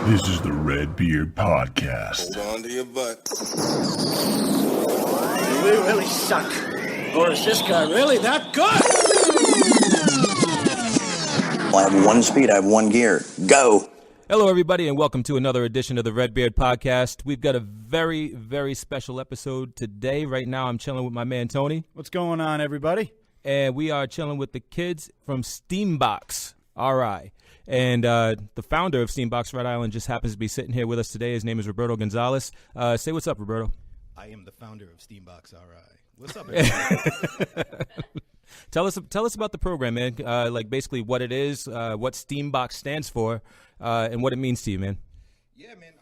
This is the Redbeard podcast. Hold on to your butt. Do we really suck? Or is this guy really that good? I have one speed, I have one gear. Go! Hello, everybody, and welcome to another edition of the Redbeard podcast. We've got a very, very special episode today. Right now, I'm chilling with my man, Tony. What's going on, everybody? And we are chilling with the kids from Steambox RI. And the founder of Steambox Rhode Island just happens to be sitting here with us today. His name is Roberto Gonzalez. Say what's up, Roberto. I am the founder of Steambox RI. What's up, everybody? Tell us about the program, man. Like basically what it is, what Steambox stands for, and what it means to you, man. Yeah, man.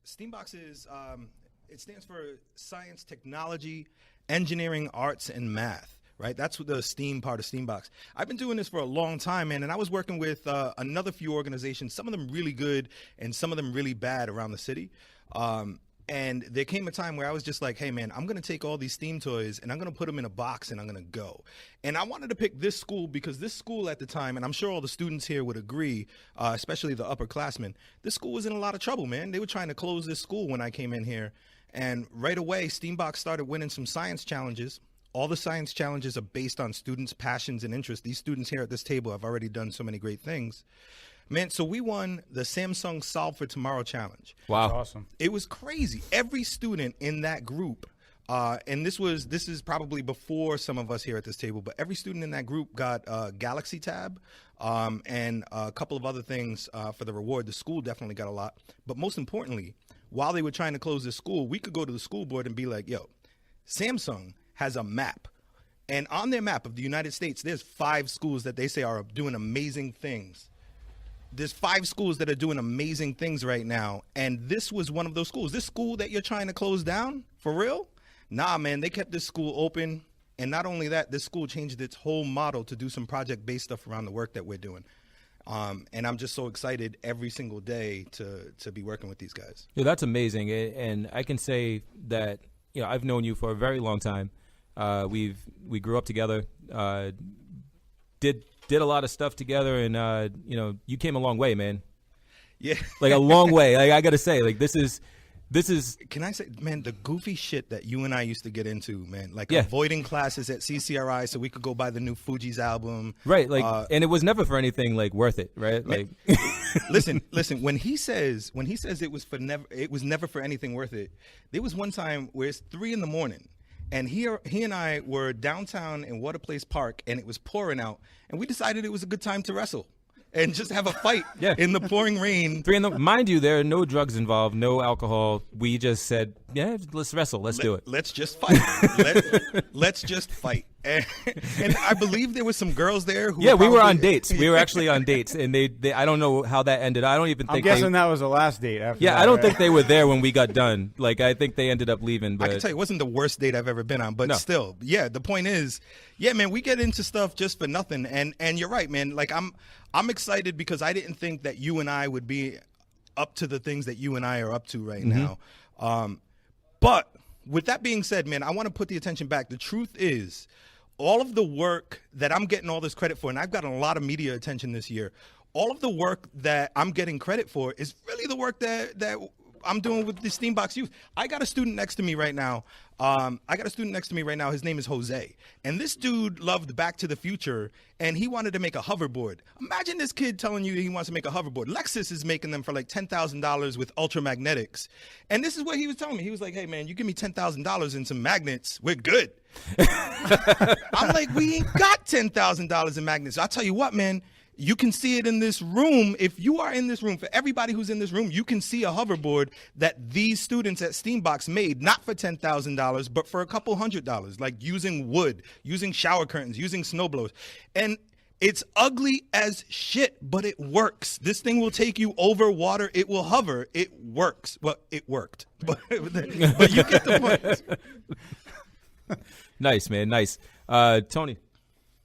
Steambox is it stands for Science, Technology, Engineering, Arts, and Math. Right, that's the STEAM part of Steambox. I've been doing this for a long time, man, and I was working with another few organizations, some of them really good and some of them really bad around the city. And there came a time where I was just like, hey, man, I'm going to take all these STEAM toys and I'm going to put them in a box and I'm going to go. And I wanted to pick this school because this school at the time, and I'm sure all the students here would agree, especially the upperclassmen, this school was in a lot of trouble, man. They were trying to close this school when I came in here. And right away, Steambox started winning some science challenges. All the science challenges are based on students' passions and interests. These students here at this table have already done so many great things. Man, so we won the Samsung Solve for Tomorrow Challenge. Wow. That's awesome. It was crazy. Every student in that group, and this is probably before some of us here at this table, but every student in that group got a Galaxy Tab and a couple of other things for the reward. The school definitely got a lot. But most importantly, while they were trying to close this school, we could go to the school board and be like, yo, Samsung has a map. And on their map of the United States, there's 5 schools that they say are doing amazing things. There's 5 schools that are doing amazing things right now. And this was one of those schools. This school that you're trying to close down, for real? Nah, man, they kept this school open. And not only that, this school changed its whole model to do some project-based stuff around the work that we're doing. And I'm just so excited every single day to be working with these guys. Yeah, that's amazing. And I can say that, you know, I've known you for a very long time. We grew up together, did a lot of stuff together, and you know, you came a long way, man. Yeah, like a long way. Like I gotta say, like this is. Can I say, man, the goofy shit that you and I used to get into, man, like yeah. avoiding classes at CCRI so we could go buy the new Fuji's album, right? Like, and it was never for anything like worth it, right? Man, like, listen. When he says it was never for anything worth it. There was one time where it's 3 a.m. And he and I were downtown in Water Place Park, and it was pouring out, and we decided it was a good time to wrestle and just have a fight in the pouring rain. Mind you, there are no drugs involved, no alcohol. We just said, yeah, let's wrestle. Let's do it. Let's just fight. Let's just fight. And I believe there were some girls there who we were on dates. We were actually on dates, and they I don't know how that ended. I don't even think I'm guessing that was the last date after that, I don't right? think they were there when we got done. Like, I think they ended up leaving. But I can tell you, it wasn't the worst date I've ever been on, but still, yeah, the point is, yeah, man, we get into stuff just for nothing. And you're right, man. Like, I'm excited because I didn't think that you and I would be up to the things that you and I are up to right now. But with that being said, man, I want to put the attention back. The truth is, all of the work that I'm getting all this credit for, and I've gotten a lot of media attention this year, all of the work that I'm getting credit for is really the work that I'm doing with the Steambox youth. I got a student next to me right now. His name is Jose. And this dude loved Back to the Future, and he wanted to make a hoverboard. Imagine this kid telling you he wants to make a hoverboard. Lexus is making them for like $10,000 with ultramagnetics. And this is what he was telling me. He was like, hey, man, you give me $10,000 and some magnets, we're good. I'm like, we ain't got $10,000 in magnets. I'll tell you what, man. You can see it in this room. If you are in this room, for everybody who's in this room, you can see a hoverboard that these students at Steambox made, not for $10,000, but for a couple $100, like using wood, using shower curtains, using snowblowers. And it's ugly as shit, but it works. This thing will take you over water. It will hover. It works. Well, it worked. But you get the point. Nice, man. Nice. Tony.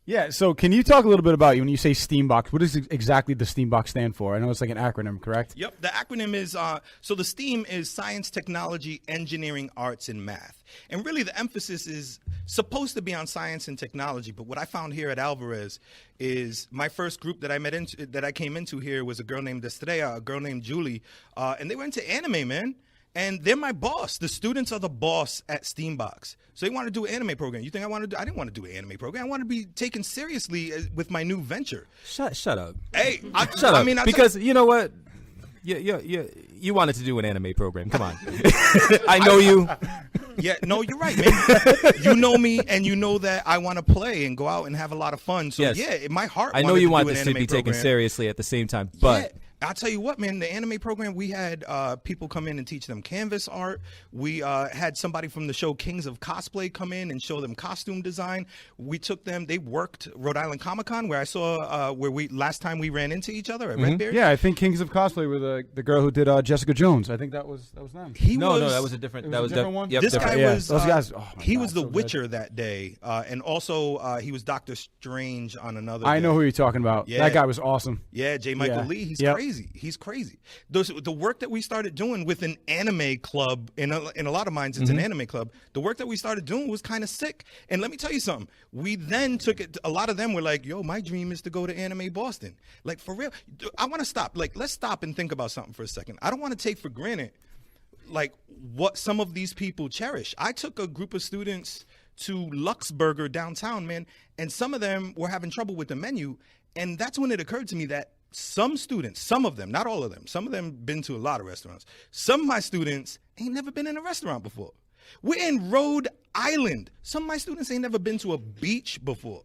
Yeah, so can you talk a little bit about, when you say Steambox, what does exactly the Steambox stand for? I know it's like an acronym, correct? Yep, the acronym is, so the STEAM is Science, Technology, Engineering, Arts, and Math. And really the emphasis is supposed to be on science and technology, but what I found here at Alvarez is my first group that I came into here was a girl named Estrella, a girl named Julie, and they went to anime, man. And they're my boss. The students are the boss at Steambox. So they want to do an anime program. You think I want to do? I didn't want to do an anime program. I want to be taken seriously with my new venture. Shut up. Hey, shut up. Because you know what? You wanted to do an anime program. Come on. I know you. Yeah, no, you're right, man. You know me, and you know that I want to play and go out and have a lot of fun. So yes. Yeah, in my heart, I know you want this to be taken seriously at the same time, but. Yeah. I'll tell you what, man, the anime program, we had people come in and teach them canvas art. We had somebody from the show Kings of Cosplay come in and show them costume design. We took them, they worked Rhode Island Comic-Con, where I saw, last time we ran into each other at Redbeard. Yeah, I think Kings of Cosplay were the girl who did Jessica Jones. I think that was them. No, that was a different, that was a different one? Yep, this guy was, those guys, he was the Witcher that day, and also he was Doctor Strange on another day. I know who you're talking about. Yeah. That guy was awesome. Yeah, J. Michael Lee, he's crazy. He's crazy. The work that we started doing with an anime club, in a lot of minds, it's an anime club. The work that we started doing was kind of sick. And let me tell you something. We then took it. A lot of them were like, "Yo, my dream is to go to Anime Boston." Like, for real. I want to stop. Like, let's stop and think about something for a second. I don't want to take for granted, like, what some of these people cherish. I took a group of students to Luxburger downtown, man, and some of them were having trouble with the menu. And that's when it occurred to me that some students, some of them, not all of them, some of them been to a lot of restaurants. Some of my students ain't never been in a restaurant before. We're in Rhode Island. Some of my students ain't never been to a beach before.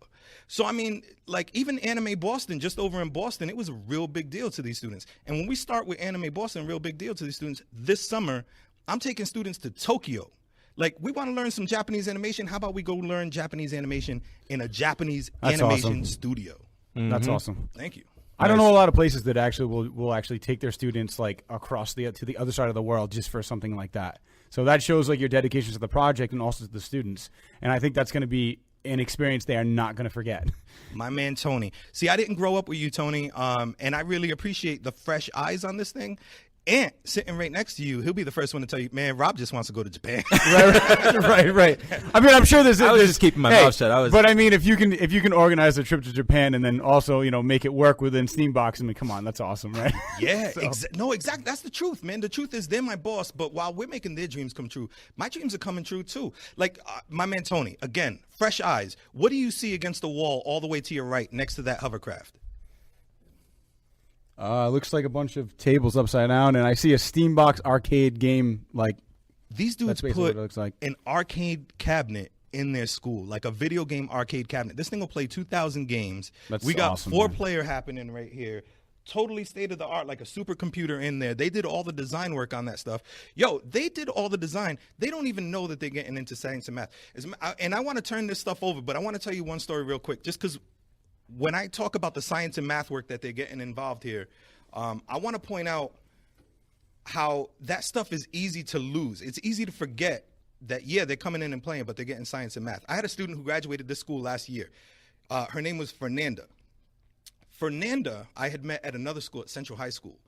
So, I mean, like, even Anime Boston, just over in Boston, it was a real big deal to these students. And when we start with Anime Boston, real big deal to these students, this summer, I'm taking students to Tokyo. Like, we want to learn some Japanese animation. How about we go learn Japanese animation in a Japanese animation studio? That's awesome. Thank you. I don't know a lot of places that actually will actually take their students like across to the other side of the world just for something like that. So that shows like your dedication to the project and also to the students. And I think that's going to be an experience they are not going to forget. My man, Tony. See, I didn't grow up with you, Tony, and I really appreciate the fresh eyes on this thing. Ant sitting right next to you, he'll be the first one to tell you, man, Rob just wants to go to Japan. right. I mean, I'm sure I was just keeping my mouth shut. But I mean, if you can organize a trip to Japan and then also, make it work within Steambox, I mean, come on, that's awesome, right? Yeah, exactly. That's the truth, man. The truth is they're my boss, but while we're making their dreams come true, my dreams are coming true too. Like my man Tony, again, fresh eyes. What do you see against the wall all the way to your right next to that hovercraft? Looks like a bunch of tables upside down, and I see a Steambox arcade game. Like these dudes put what it looks like. An arcade cabinet in their school, like a video game arcade cabinet. This thing will play 2,000 games. We got awesome, 4-player happening right here. Totally state of the art, like a supercomputer in there. They did all the design work on that stuff. Yo, they did all the design. They don't even know that they're getting into science and math. And I want to turn this stuff over, but I want to tell you one story real quick, just because. When I talk about the science and math work that they're getting involved here, I want to point out how that stuff is easy to lose. It's easy to forget that, yeah, they're coming in and playing, but they're getting science and math. I had a student who graduated this school last year. Her name was Fernanda. Fernanda, I had met at another school at Central High School.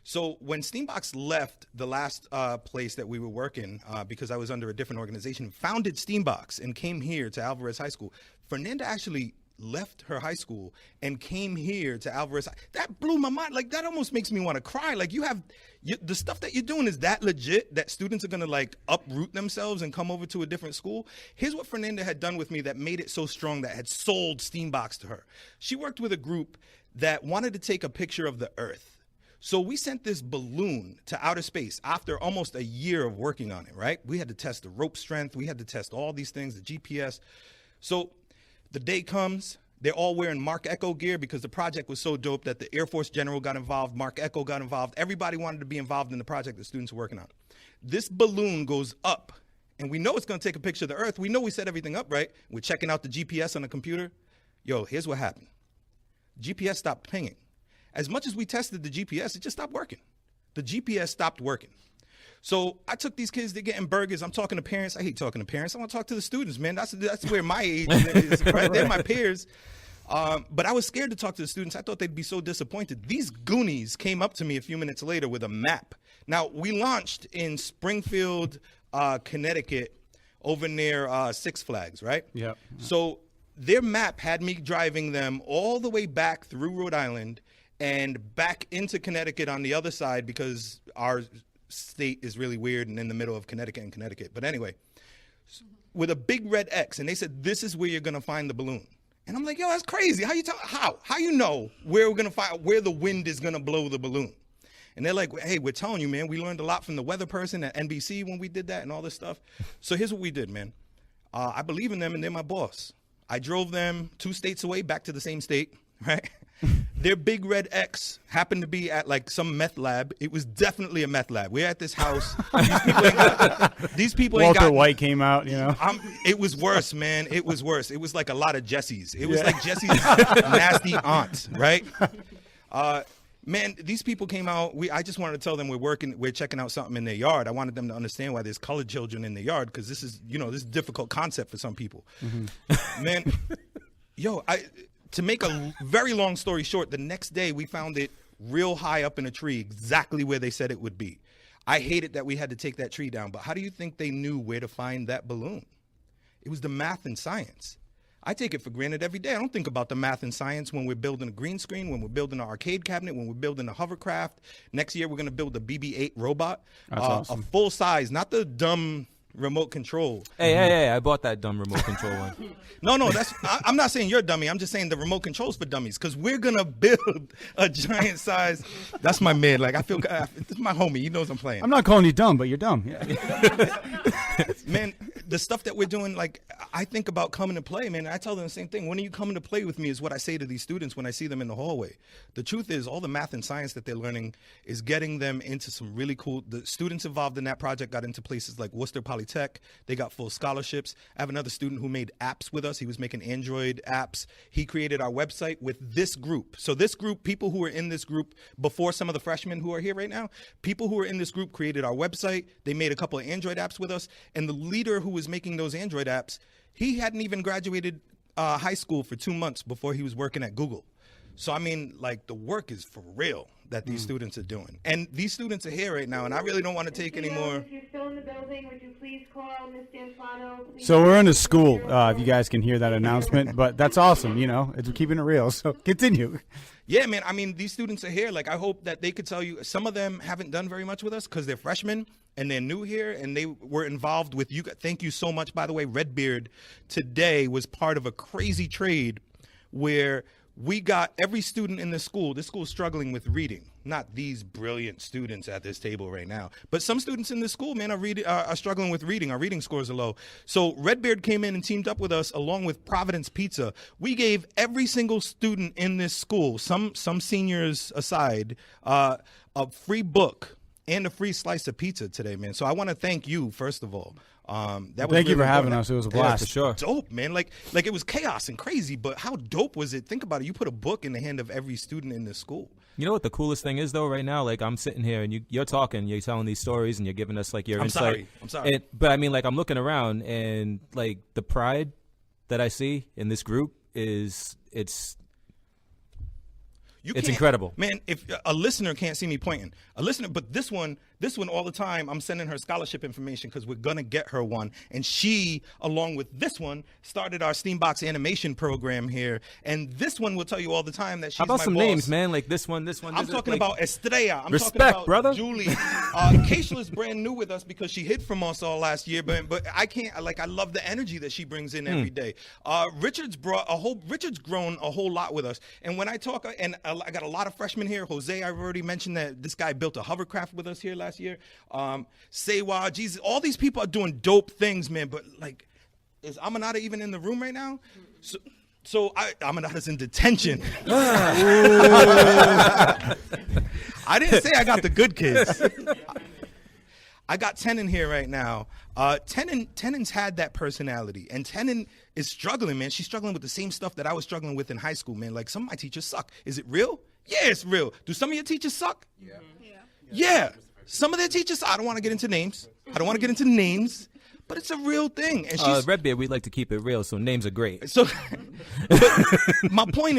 So when Steambox left the last place that we were working, because I was under a different organization, founded Steambox and came here to Alvarez High School, Fernanda actually left her high school and came here to Alvarez. That blew my mind. Like, that almost makes me want to cry. Like, the stuff that you're doing is that legit that students are going to like uproot themselves and come over to a different school. Here's what Fernanda had done with me that made it so strong, that had sold Steambox to her. She worked with a group that wanted to take a picture of the Earth. So we sent this balloon to outer space after almost a year of working on it, right? We had to test the rope strength. We had to test all these things, the GPS. So the day comes, they're all wearing Mark Echo gear because the project was so dope that the Air Force General got involved, Mark Echo got involved. Everybody wanted to be involved in the project the students were working on. This balloon goes up, and we know it's going to take a picture of the Earth. We know we set everything up, right? We're checking out the GPS on the computer. Yo, here's what happened. GPS stopped pinging. As much as we tested the GPS, it just stopped working. The GPS stopped working. So I took these kids, they're getting burgers. I'm talking to parents. I hate talking to parents. I want to talk to the students, man. That's where my age is, right? They're my peers. But I was scared to talk to the students. I thought they'd be so disappointed. These Goonies came up to me a few minutes later with a map. Now, we launched in Springfield, Connecticut, over near Six Flags, right? Yep. So their map had me driving them all the way back through Rhode Island and back into Connecticut on the other side because our state is really weird and in the middle of Connecticut and Connecticut. But anyway, with a big red X, and they said, this is where you're going to find the balloon. And I'm like, yo, that's crazy. How you know where we're going to find, where the wind is going to blow the balloon? And they're like, hey, we're telling you, man, we learned a lot from the weather person at NBC when we did that and all this stuff. So here's what we did, man. I believe in them, and they're my boss. I drove them 2 states away back to the same state, right? Their big red X happened to be at like some meth lab. It was definitely a meth lab. We're at this house. These people ain't got. Walter White came out, you know. It was worse, man. It was worse. It was like a lot of Jessies. It was like Jessie's nasty aunt, right? Man, these people came out. I just wanted to tell them we're checking out something in their yard. I wanted them to understand why there's colored children in their yard, because this is a difficult concept for some people. Mm-hmm. Man, to make a very long story short, the next day we found it real high up in a tree, exactly where they said it would be. I hated that we had to take that tree down, but how do you think they knew where to find that balloon? It was the math and science. I take it for granted every day. I don't think about the math and science when we're building a green screen, when we're building an arcade cabinet, when we're building a hovercraft. Next year, we're going to build a BB-8 robot, awesome. A full size, not the dumb remote control. Hey, I bought that dumb remote control one. No, I'm not saying you're a dummy. I'm just saying the remote control's for dummies, because we're going to build a giant size. That's my man. Like, this is my homie. He knows I'm playing. I'm not calling you dumb, but you're dumb. Yeah. Man, the stuff that we're doing, like, I think about coming to play, man. I tell them the same thing. When are you coming to play with me is what I say to these students when I see them in the hallway. The truth is, all the math and science that they're learning is getting them into some really cool. The students involved in that project got into places like Worcester Polytech. They got full scholarships. I have another student who made apps with us. He was making Android apps. He created our website with this group. So this group, people who were in this group before some of the freshmen who are here right now, people who were in this group created our website. They made a couple of Android apps with us. And the leader who was making those Android apps, he hadn't even graduated high school for 2 months before he was working at Google. So, I mean, like, the work is for real that these students are doing. And these students are here right now, and I really don't want to take any more. If you're still in the building, would you please call Ms. D'Anfano? So we're in a school, if you guys can hear that announcement, but that's awesome, it's keeping it real. So continue. Yeah, man. I mean, these students are here. Like, I hope that they could tell you. Some of them haven't done very much with us because they're freshmen and they're new here, and they were involved with you. Thank you so much, by the way. Redbeard today was part of a crazy trade where we got every student in this school. This school is struggling with reading. Not these brilliant students at this table right now, but some students in this school, man, are struggling with reading. Our reading scores are low. So Redbeard came in and teamed up with us along with Providence Pizza. We gave every single student in this school, some seniors aside, a free book and a free slice of pizza today, man. So I want to thank you, first of all. Thank you for having us. It was a blast. For sure. Dope, man. Like it was chaos and crazy, but how dope was it? Think about it. You put a book in the hand of every student in this school. You know what the coolest thing is, though, right now? Like, I'm sitting here and you're talking, you're telling these stories, and you're giving us, like, your insight. I'm sorry. But, I mean, like, I'm looking around, and, like, the pride that I see in this group it's incredible. Man, if a listener can't see me pointing, but this one all the time, I'm sending her scholarship information because we're going to get her one. And she, along with this one, started our Steambox animation program here. And this one will tell you all the time that she's my boss. How about some names, man? Like this one. I'm talking about Estrella. I'm respect, talking about brother. Julie. Keishla's brand new with us because she hid from us all last year. But I can't, like, I love the energy that she brings in every day. Richard's grown a whole lot with us. And when I talk, and I got a lot of freshmen here. Jose, I've already mentioned that this guy built a hovercraft with us here last year. Sewa, Jesus, all these people are doing dope things, man. But, like, is Amanada even in the room right now? So Amanada's in detention. I didn't say I got the good kids. I got Tenon here right now. Tenon's had that personality, and Tenon is struggling, man. She's struggling with the same stuff that I was struggling with in high school, man. Like, some of my teachers suck. Is it real? Yeah, it's real. Do some of your teachers suck? Yeah. Some of their teachers, I don't want to get into names. but it's a real thing. And she's Redbeard, we like to keep it real, so names are great. so. But my point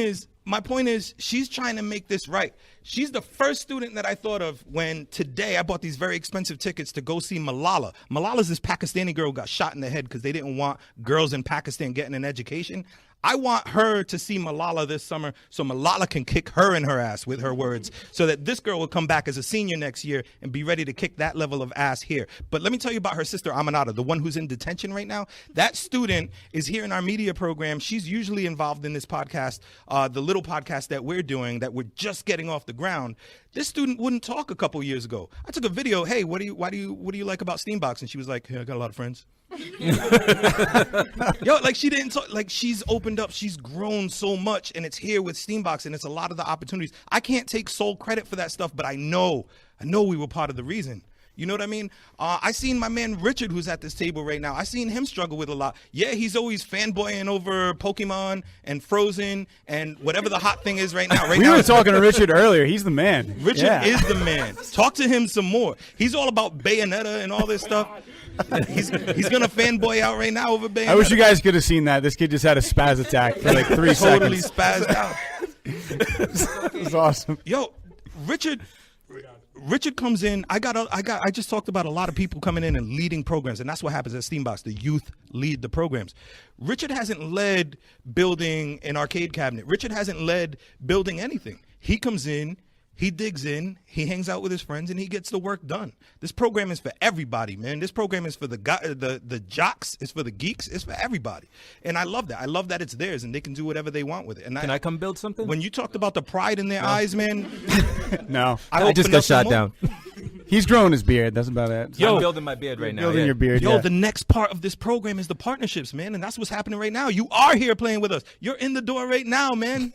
is, she's trying to make this right. She's the first student that I thought of when today I bought these very expensive tickets to go see Malala. Malala's this Pakistani girl who got shot in the head because they didn't want girls in Pakistan getting an education. I want her to see Malala this summer so Malala can kick her in her ass with her words so that this girl will come back as a senior next year and be ready to kick that level of ass here. But let me tell you about her sister, Aminata, the one who's in detention right now. That student is here in our media program. She's usually involved in this podcast, the little podcast that we're doing that we're just getting off the ground. This student wouldn't talk a couple years ago. I took a video. Hey, what do you like about Steambox? And she was like, hey, I got a lot of friends. Yo, like she didn't talk, like she's opened up, she's grown so much, and it's here with Steambox, and it's a lot of the opportunities. I can't take sole credit for that stuff, but I know we were part of the reason. You know what I mean? I seen my man Richard, who's at this table right now. I seen him struggle with a lot. Yeah, he's always fanboying over Pokemon and Frozen and whatever the hot thing is right now. We were talking to Richard earlier. He's the man. Richard is the man. Talk to him some more. He's all about Bayonetta and all this stuff. He's gonna fanboy out right now over Bayonetta. I wish you guys could have seen that. This kid just had a spaz attack for like 3 seconds. Totally spazzed out. It was awesome. Yo, Richard comes in. I just talked about a lot of people coming in and leading programs, and that's what happens at Steambox. The youth lead the programs. Richard hasn't led building an arcade cabinet. Richard hasn't led building anything. He comes in, he digs in, he hangs out with his friends, and he gets the work done. This program is for everybody, man. This program is for the jocks, it's for the geeks, it's for everybody. And I love that. I love that it's theirs, and they can do whatever they want with it. And Can I come build something? When you talked about the pride in their eyes, man. No. I just got shot down. He's growing his beard. That's about it. I'm building my beard right now. Building your beard. Yo, yeah. the next part of this program is the partnerships, man, and that's what's happening right now. You are here playing with us. You're in the door right now, man.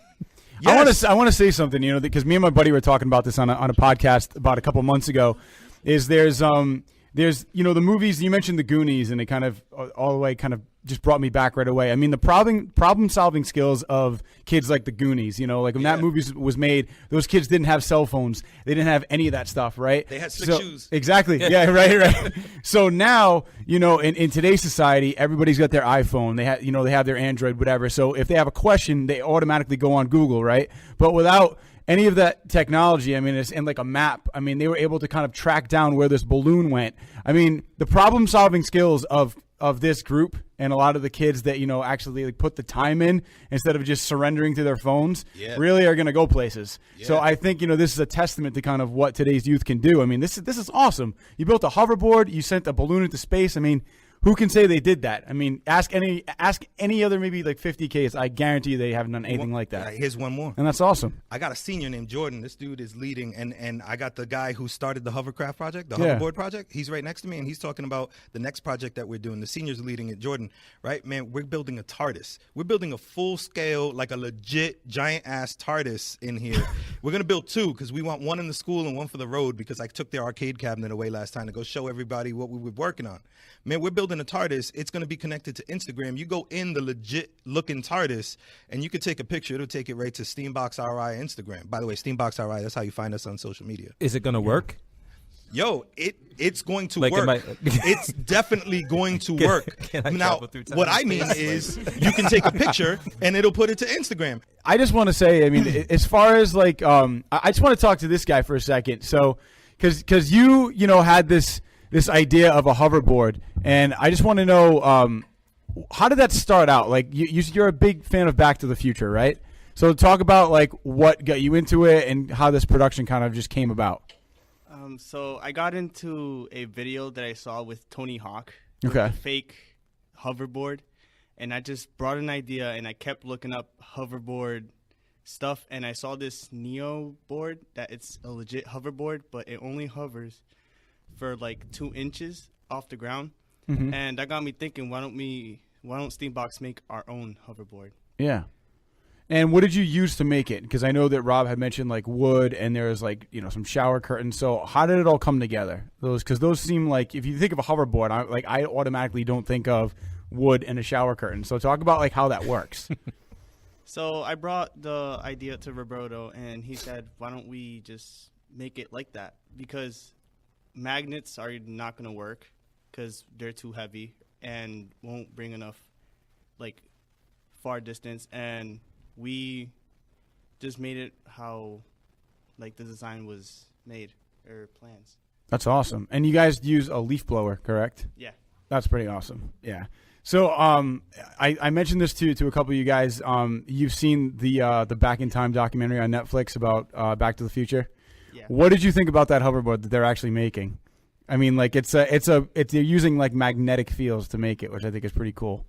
Yes. I want to say something, because me and my buddy were talking about this on a podcast about a couple months ago. There's the movies you mentioned, the Goonies, and it kind of all the way kind of just brought me back right away. I mean, the problem solving skills of kids like the Goonies, like when that movie was made, those kids didn't have cell phones. They didn't have any of that stuff, right? They had slick shoes. Exactly. Yeah, right. So now, in today's society, everybody's got their iPhone. They have their Android, whatever. So if they have a question, they automatically go on Google, right? But without any of that technology, it's in like a map. They were able to kind of track down where this balloon went. The problem solving skills of this group and a lot of the kids that actually put the time in instead of just surrendering to their phones really are going to go places. So I think this is a testament to kind of what today's youth can do. This is awesome. You built a hoverboard, you sent a balloon into space. Who can say they did that? Ask any other maybe like 50Ks. I guarantee they haven't done anything like that. Here's one more. And that's awesome. I got a senior named Jordan. This dude is leading, and I got the guy who started the hovercraft project, the hoverboard project. He's right next to me, and he's talking about the next project that we're doing. The seniors leading it. Jordan, right? Man, we're building a TARDIS. We're building a full-scale, like a legit giant-ass TARDIS in here. We're going to build 2 because we want one in the school and one for the road because I took their arcade cabinet away last time to go show everybody what we were working on. Man, we're building a TARDIS. It's going to be connected to Instagram. You go in the legit-looking TARDIS, and you could take a picture. It'll take it right to Steambox RI Instagram. By the way, Steambox RI, that's how you find us on social media. Is it going to work? Yo, it's going to work. It's definitely going to work. Now, what I mean is you can take a picture, and it'll put it to Instagram. I just want to say, as far as I just want to talk to this guy for a second. So, because you had this idea of a hoverboard, and I just want to know how did that start out? Like you're a big fan of Back to the Future, right? So talk about what got you into it and how this production kind of just came about. So I got into a video that I saw with Tony Hawk, okay, a fake hoverboard, and I just brought an idea and I kept looking up hoverboard stuff, and I saw this Neo board that it's a legit hoverboard, but it only hovers for 2 inches off the ground. Mm-hmm. And that got me thinking, why don't Steambox make our own hoverboard? Yeah. And what did you use to make it? Because I know that Rob had mentioned wood, and there was some shower curtains. So how did it all come together? Because those seem like, if you think of a hoverboard, I automatically don't think of wood and a shower curtain. So talk about how that works. So I brought the idea to Roberto, and he said, why don't we just make it like that? Because magnets are not going to work. because they're too heavy and won't bring enough, like, far distance. And we just made it how, like, the design was made, or plans. That's awesome. And you guys use a leaf blower, correct? Yeah. That's pretty awesome. Yeah. So I mentioned this to a couple of you guys. You've seen the Back in Time documentary on Netflix about Back to the Future. Yeah. What did you think about that hoverboard that they're actually making? I mean, like they're using like magnetic fields to make it, which I think is pretty cool.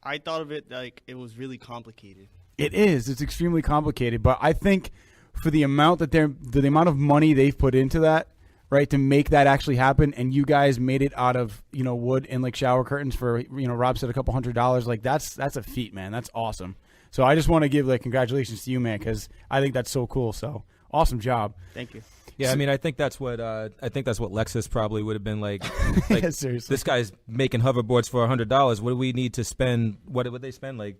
I thought of it like it was really complicated. It is. It's extremely complicated, but I think for the amount that the amount of money they've put into that, right, to make that actually happen, and you guys made it out of, wood and like shower curtains for, Rob said $200. Like that's a feat, man. That's awesome. So I just want to give like congratulations to you, man, because I think that's so cool. So awesome job. Thank you. Yeah, I mean, I think that's what Lexus probably would have been like. Yeah, seriously. This guy's making hoverboards for $100. What do we need to spend? What would they spend? Like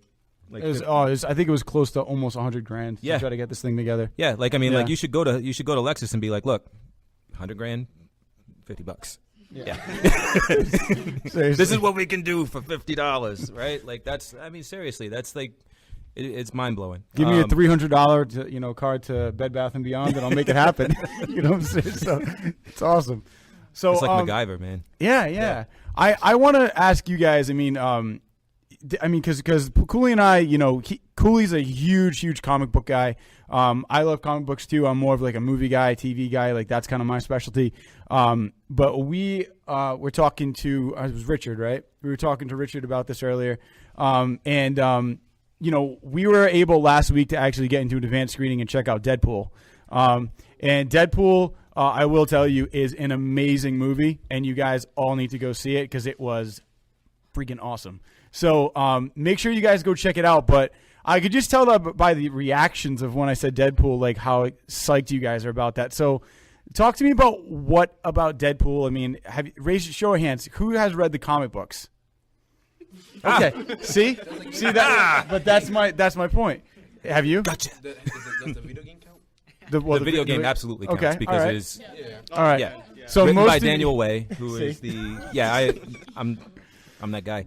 I think it was close to almost $100,000 to try to get this thing together. Yeah, like I mean, like you should go to Lexus and be like, look, $100,000, $50. Yeah. This is what we can do for $50, right? Like that's. I mean, seriously, that's like. It's mind blowing. Give me a $300 card to Bed Bath and Beyond, and I'll make it happen. You know what I'm saying? So it's awesome. So it's like MacGyver, man. Yeah. I want to ask you guys. I mean, because Cooley and I, Cooley's a huge comic book guy. I love comic books too. I'm more of like a movie guy, TV guy. Like that's kind of my specialty. But we were talking to it was Richard, right? We were talking to Richard about this earlier, we were able last week to actually get into an advanced screening and check out Deadpool. And Deadpool, I will tell you, is an amazing movie, and you guys all need to go see it because it was freaking awesome. So make sure you guys go check it out. But I could just tell that by the reactions of when I said Deadpool, like how psyched you guys are about that. So talk to me about what about Deadpool. I mean, show of hands, who has read the comic books? Okay, see that, but that's my point. Have you? Gotcha. Does the video game count? The video game absolutely counts because right. it is. All right. Yeah. So written most by Daniel Way, who is I'm that guy.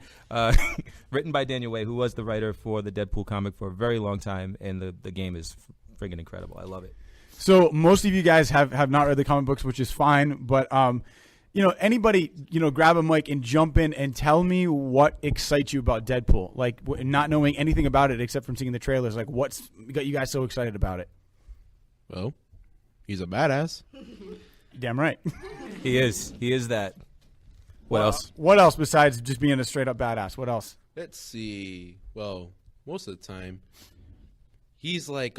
Written by Daniel Way, who was the writer for the Deadpool comic for a very long time, and the game is friggin' incredible. I love it. So most of you guys have not read the comic books, which is fine, but anybody, grab a mic and jump in and tell me what excites you about Deadpool. Like, not knowing anything about it except from seeing the trailers. Like, what's got you guys so excited about it? Well, he's a badass. Damn right. He is that. What else? What else besides just being a straight up badass? What else? Let's see. Well, most of the time, he's like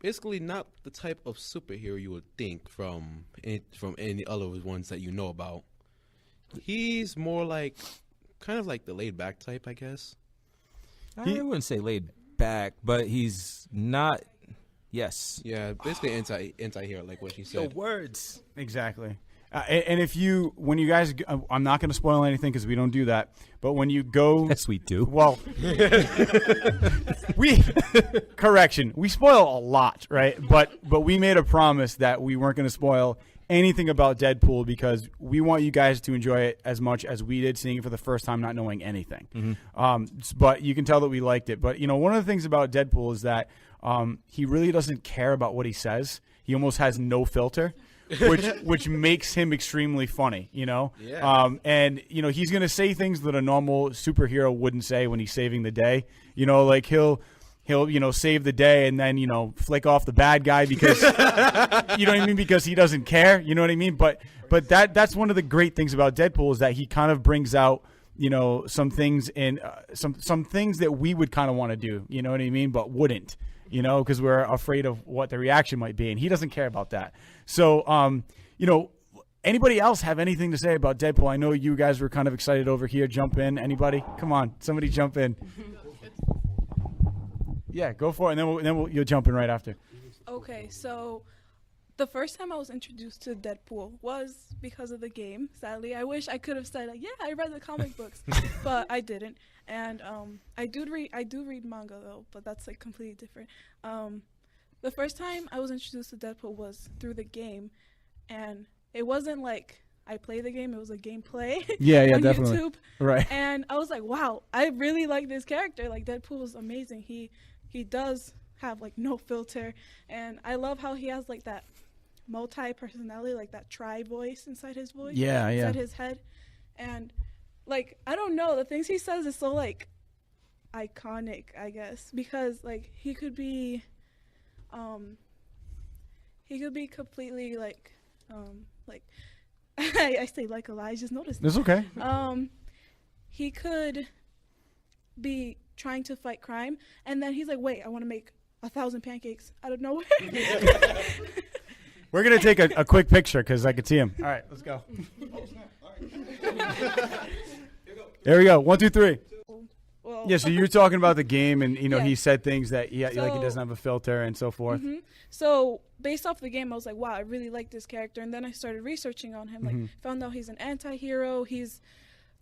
basically not the type of superhero you would think from any other ones that you know about. He's more like kind of like the laid back type, I guess. I wouldn't say laid back, but he's not. Yes. Yeah, basically anti-hero, like what you said. The words. Exactly. And when you guys, I'm not going to spoil anything because we don't do that. But when you go, yes, we do. Well, we spoil a lot, right? But we made a promise that we weren't going to spoil anything about Deadpool because we want you guys to enjoy it as much as we did seeing it for the first time, not knowing anything. Mm-hmm. But you can tell that we liked it. But one of the things about Deadpool is that he really doesn't care about what he says. He almost has no filter. which makes him extremely funny, Yeah. And he's gonna say things that a normal superhero wouldn't say when he's saving the day. Like he'll save the day and then flick off the bad guy because you know what I mean, because he doesn't care. You know what I mean? But that's one of the great things about Deadpool is that he kind of brings out some things in some things that we would kind of want to do. You know what I mean? But wouldn't. Because we're afraid of what the reaction might be, and he doesn't care about that. So, anybody else have anything to say about Deadpool? I know you guys were kind of excited over here. Jump in. Anybody? Come on. Somebody jump in. Yeah, go for it, and then you'll jump in right after. Okay, so the first time I was introduced to Deadpool was because of the game. Sadly, I wish I could have said, I read the comic books, but I didn't. And I do read manga though, but that's like completely different. The first time I was introduced to Deadpool was through the game, and it wasn't like I play the game. It was a gameplay Yeah, on definitely. YouTube. Right. And I was like, wow, I really like this character. Like, Deadpool is amazing. He does have, like, no filter. And I love how he has, like, that multi-personality, like that voice inside his voice. Yeah, yeah. Inside his head. And, like, I don't know. The things he says is so, like, iconic, I guess. Because, like, he could be completely, like, I say like a lie. I just noticed. It's okay. He could be trying to fight crime, and then he's like, "Wait, I want to make 1,000 pancakes out of nowhere." We're gonna take a quick picture because I could see him. All right, let's go. There we go. 1, 2, 3. Well, Yeah, so you're talking about the game, and Yeah. he said things that like he So- doesn't have a filter and so forth. So based off the game, I was like, "Wow, I really like this character." And then I started researching on him. Like, found out he's an anti-hero. He's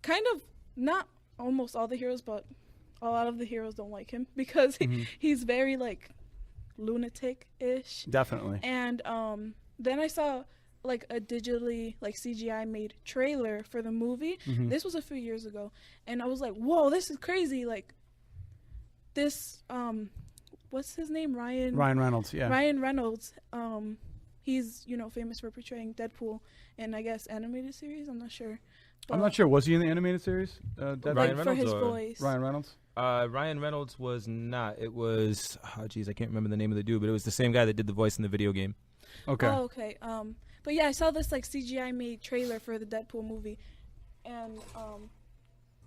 kind of not almost all the heroes, but a lot of the heroes don't like him because he's very like lunatic-ish. Definitely. And then I saw like a digitally like CGI made trailer for the movie. This was a few years ago, and I was like, "Whoa, this is crazy!" Like this, what's his name? Ryan Reynolds. Yeah. Ryan Reynolds. He's famous for portraying Deadpool in, I guess, animated series. I'm not sure. I'm not sure. Was he in the animated series? Ryan Like, for Reynolds his or- voice. Ryan Reynolds. Ryan Reynolds was not. It was, I can't remember the name of the dude, but it was the same guy that did the voice in the video game. Okay. Oh, okay. But yeah, I saw this like CGI made trailer for the Deadpool movie, and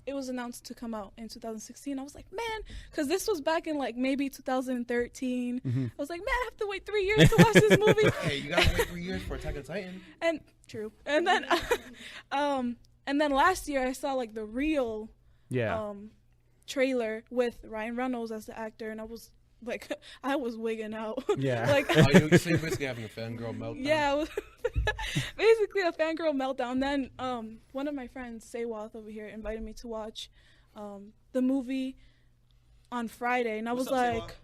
it was announced to come out in 2016. I was like, man, because this was back in like maybe 2013. I was like, man, I have to wait 3 years to watch this movie. Hey, you gotta wait 3 years for Attack on Titan. And true. And then, and then last year I saw like the real Yeah. trailer with Ryan Reynolds as the actor, and I was like, I was wigging out. Yeah. Like, Oh, you're basically having a fangirl meltdown. yeah, it was basically a fangirl meltdown. Then one of my friends, Saywath over here, invited me to watch the movie on Friday, and I was like,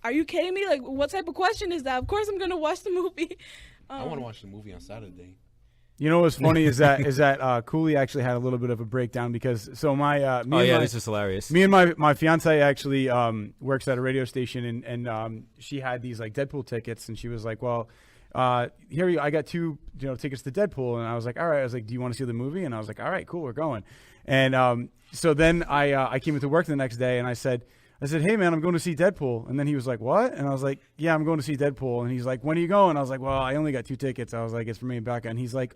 are you kidding me? Like, what type of question is that? Of course I'm gonna watch the movie. I want to watch the movie on Saturday. You know what's funny is that Cooley actually had a little bit of a breakdown because This is hilarious. Me and my fiance actually works at a radio station, and she had these like Deadpool tickets, and she was like, well, here I got 2 tickets to Deadpool, and I was like, all right. I was like, do you want to see the movie? And I was like, all right, cool, we're going. And so then I came into work the next day, and I said, hey, man, I'm going to see Deadpool. And then he was like, what? And I was like, yeah, I'm going to see Deadpool. And he's like, when are you going? I was like, well, I only got 2 tickets. I was like, it's for me and Becca. And he's like,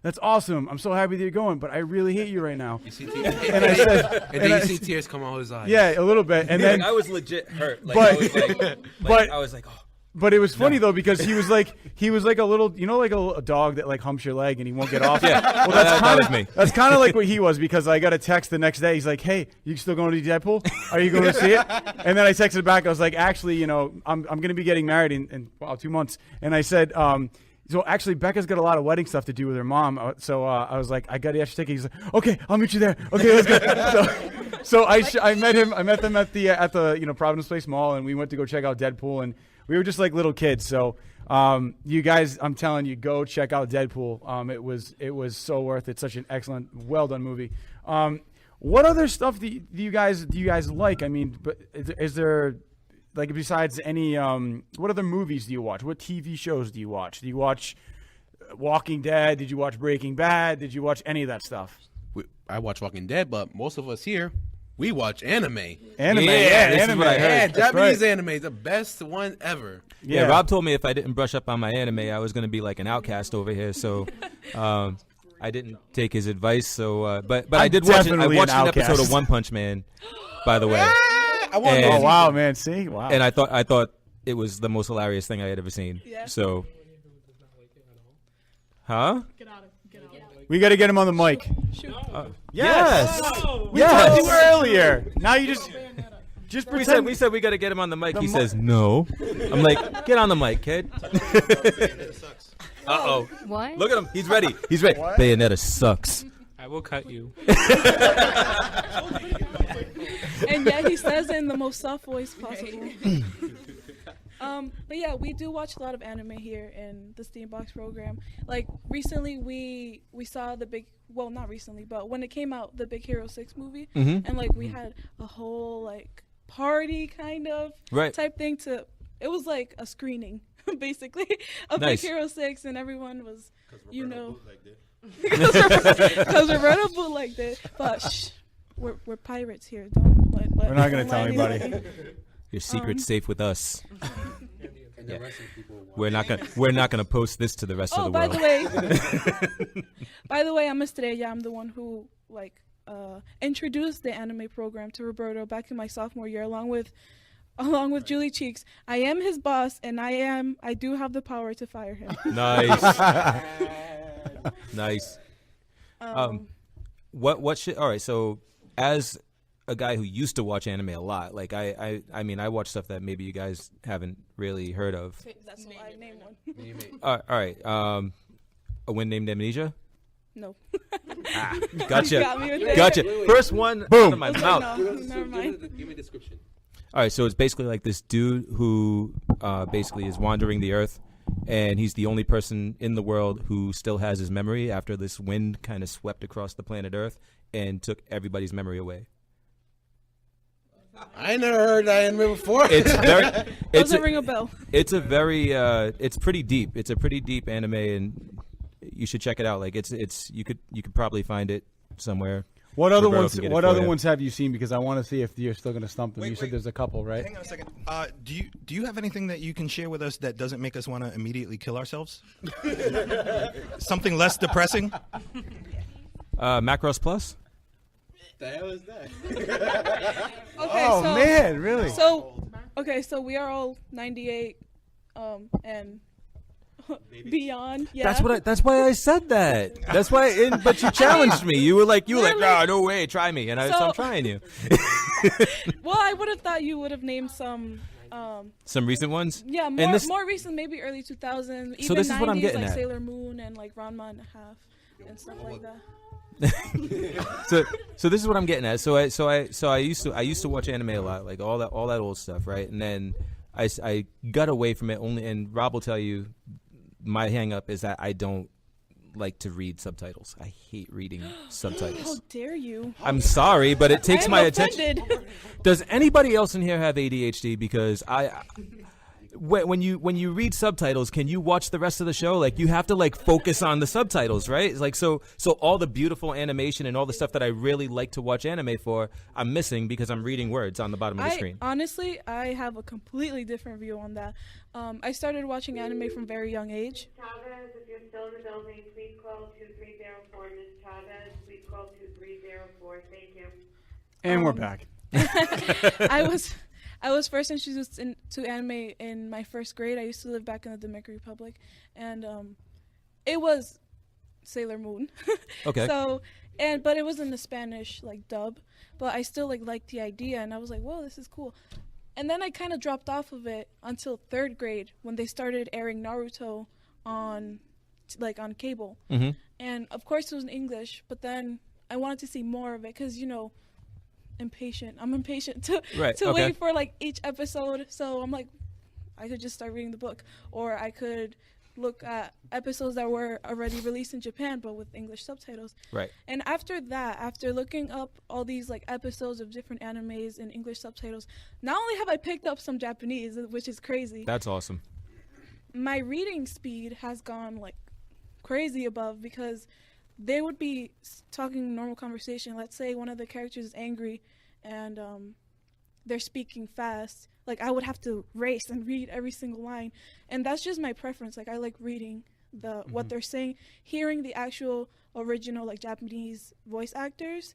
that's awesome. I'm so happy that you're going, but I really hate you right now. You see and I said, and then you see tears come out his eyes. Yeah, a little bit. And then I was legit hurt. Like, but I was like, oh. But it was funny though because he was like a little, like a dog that like humps your leg and he won't get off. Yeah, well, that was me. That's kind of like what he was because I got a text the next day. He's like, "Hey, you still going to Deadpool? Are you going to see it?" And then I texted back. I was like, "Actually, I'm going to be getting married in 2 months." And I said, so actually, Becca's got a lot of wedding stuff to do with her mom. So I was like, I got the extra ticket. He's like, okay, I'll meet you there. Okay, let's go. So I met him. I met them at the Providence Place Mall, and we went to go check out Deadpool, and we were just like little kids. So you guys, I'm telling you, go check out Deadpool. It was so worth it. Such an excellent, well done movie. What other stuff do you guys like? I mean, but is there? Like, besides any, what other movies do you watch? What TV shows do you watch? Do you watch Walking Dead? Did you watch Breaking Bad? Did you watch any of that stuff? I watch Walking Dead, but most of us here, we watch anime. Anime, anime. Yeah, That's Japanese right. anime is the best one ever. Yeah, Rob told me if I didn't brush up on my anime, I was going to be like an outcast over here. So I didn't take his advice. So, but I did watch it. I watched an episode of One Punch Man, by the way. Oh wow, man! See, wow. And I thought it was the most hilarious thing I had ever seen. Yeah. So, huh? We got to get him on the mic. Yes. We told you earlier. Now you just pretend. We said we got to get him on the mic. He says no. I'm like, get on the mic, kid. Uh-oh. What? Look at him. He's ready. He's ready. Bayonetta sucks. I will cut you. And yet he says it in the most soft voice possible. But yeah, we do watch a lot of anime here in the Steambox program. Like recently, we saw not recently, but when it came out, the Big Hero 6 movie, and like we had a whole like party kind of type thing it was like a screening basically of Big Hero 6, and everyone was, because Roberto bootlegged it. But we're pirates here. We're not gonna tell anybody. Your secret's safe with us. Yeah. We're not gonna post this to the rest of the world. By the way, I'm Estrella. I'm the one who introduced the anime program to Roberto back in my sophomore year, along with Julie Cheeks. I am his boss, and I do have the power to fire him. Nice. Nice. What should? All right. So as a guy who used to watch anime a lot, like I mean, I watch stuff that maybe you guys haven't really heard of. That's why I named one. All right. A Wind Named Amnesia. No. Gotcha. Gotcha. Gotcha. First one. Boom. Out of my mouth. No, never mind. Give me a description. All right. So it's basically like this dude who basically is wandering the earth, and he's the only person in the world who still has his memory after this wind kind of swept across the planet Earth and took everybody's memory away. I never heard that anime before. It's very. Doesn't ring a bell. It's a very. It's pretty deep. It's a pretty deep anime, and you should check it out. Like it's. You could probably find it somewhere. What other ones have you seen? Because I want to see if you're still going to stump them. You said there's a couple, right? Hang on a second. Do you have anything that you can share with us that doesn't make us want to immediately kill ourselves? Something less depressing? Macross Plus. The hell is that? Man, really? So we are all 98 and beyond. Yeah. That's why I said that. That's why. But you challenged me. You were like, no way, try me, and so I'm trying you. Well, I would have thought you would have named some recent ones. Yeah, more recent, maybe early 2000s. Even so this 90s, is what I'm getting like at. Sailor Moon and like Ranma and a Half and stuff like that. So this is what I'm getting at. So I used to watch anime a lot, like all that old stuff, right? And then I got away from it only. And Rob will tell you, my hang up is that I don't like to read subtitles. I hate reading subtitles. How dare you? I'm sorry, but it takes my offended. attention. Does anybody else in here have ADHD? Because when you read subtitles, can you watch the rest of the show? Like, you have to like focus on the subtitles, right? It's like so all the beautiful animation and all the stuff that I really like to watch anime for, I'm missing because I'm reading words on the bottom of the screen. Honestly, I have a completely different view on that. I started watching anime from a very young age. Chavez, if you're still in the building, please call 2304. Ms. Chavez, please call 2304. Thank you. And we're back. I was first introduced to anime in my first grade. I used to live back in the Dominican Republic, and it was Sailor Moon. Okay. But it was in the Spanish like dub, but I still liked the idea, and I was like, whoa, this is cool. And then I kind of dropped off of it until third grade when they started airing Naruto on cable, and of course it was in English. But then I wanted to see more of it because impatient. I'm impatient to wait for like each episode. So I'm like, I could just start reading the book, or I could look at episodes that were already released in Japan but with English subtitles. Right. And after that, after looking up all these like episodes of different animes in English subtitles, not only have I picked up some Japanese, which is crazy. That's awesome. My reading speed has gone like crazy above, because they would be talking normal conversation. Let's say one of the characters is angry and they're speaking fast. Like, I would have to race and read every single line. And that's just my preference. Like, I like reading what they're saying, hearing the actual original like Japanese voice actors.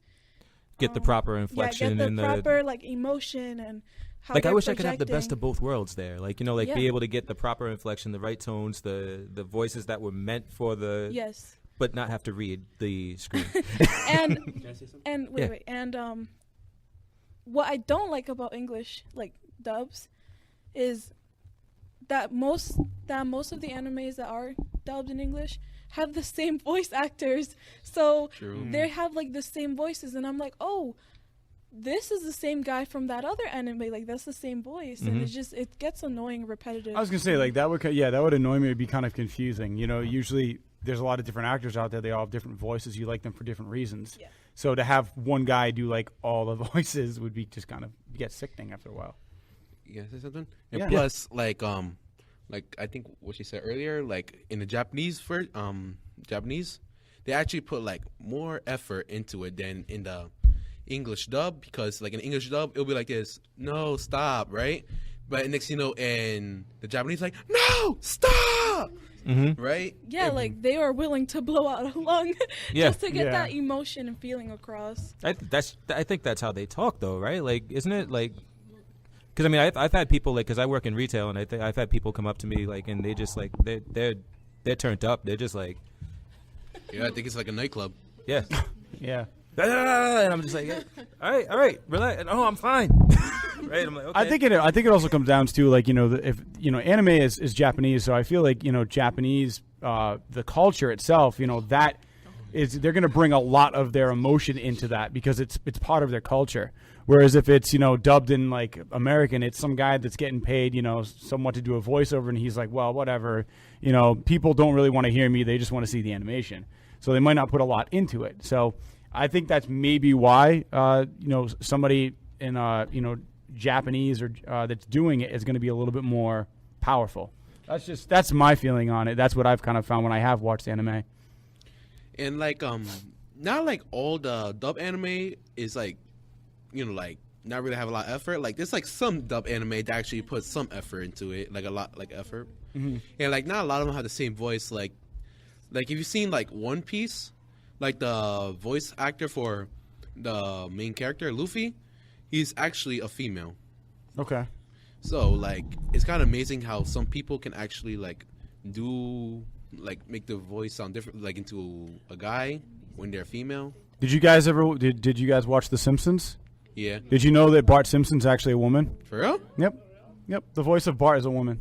Get the proper inflection and the proper like emotion and how like, I wish projecting. I could have the best of both worlds there. Like, be able to get the proper inflection, the right tones, the voices that were meant for the yes, but not have to read the screen. and wait, and what I don't like about English like dubs is that most of the animes that are dubbed in English have the same voice actors, so they have like the same voices, and I'm like, oh, this is the same guy from that other anime. Like, that's the same voice. And it's just, it gets annoying and repetitive. I was going to say, like, that would annoy me. It'd be kind of confusing. You know, usually there's a lot of different actors out there. They all have different voices. You like them for different reasons. Yeah. So to have one guy do, like, all the voices would be just kind of get sickening after a while. You guys say something? And plus, like I think what she said earlier, like, in the Japanese, they actually put, like, more effort into it than in the English dub, because, like, in English dub, it'll be like this, no, stop, right? But next, you know, in the Japanese, like, no, stop, right? Yeah, like, they are willing to blow out a lung just to get that emotion and feeling across. I think that's how they talk, though, right? Like, isn't it, like, because, I mean, I've had people, like, because I work in retail, and I've had people come up to me, like, and they just, like, they're turned up. They're just, like... Yeah, I think it's like a nightclub. Yeah. Yeah. And I'm just like, yeah. all right, relax. Oh, I'm fine. Right? I'm like, okay. I think it also comes down to, like, you know, if you know, anime is Japanese, so I feel like, you know, Japanese, the culture itself, you know, that is, they're going to bring a lot of their emotion into that because it's part of their culture. Whereas if it's, you know, dubbed in, like, American, it's some guy that's getting paid, you know, somewhat to do a voiceover, and he's like, well, whatever, you know, people don't really want to hear me, they just want to see the animation. So they might not put a lot into it. So I think that's maybe why, you know, somebody in, you know, Japanese or that's doing it is going to be a little bit more powerful. That's my feeling on it. That's what I've kind of found when I have watched anime. And, like, not like all the dub anime is, like, you know, like, not really have a lot of effort. Like, there's, like, some dub anime that actually puts some effort into it, like, a lot, like, effort. And, like, not a lot of them have the same voice. Like if you've seen, like, One Piece, like, the voice actor for the main character, Luffy, he's actually a female. Okay. So, like, it's kind of amazing how some people can actually, like, make the voice sound different, like, into a guy when they're female. Did you guys did you guys watch The Simpsons? Yeah. Did you know that Bart Simpson's actually a woman? For real? Yep. The voice of Bart is a woman.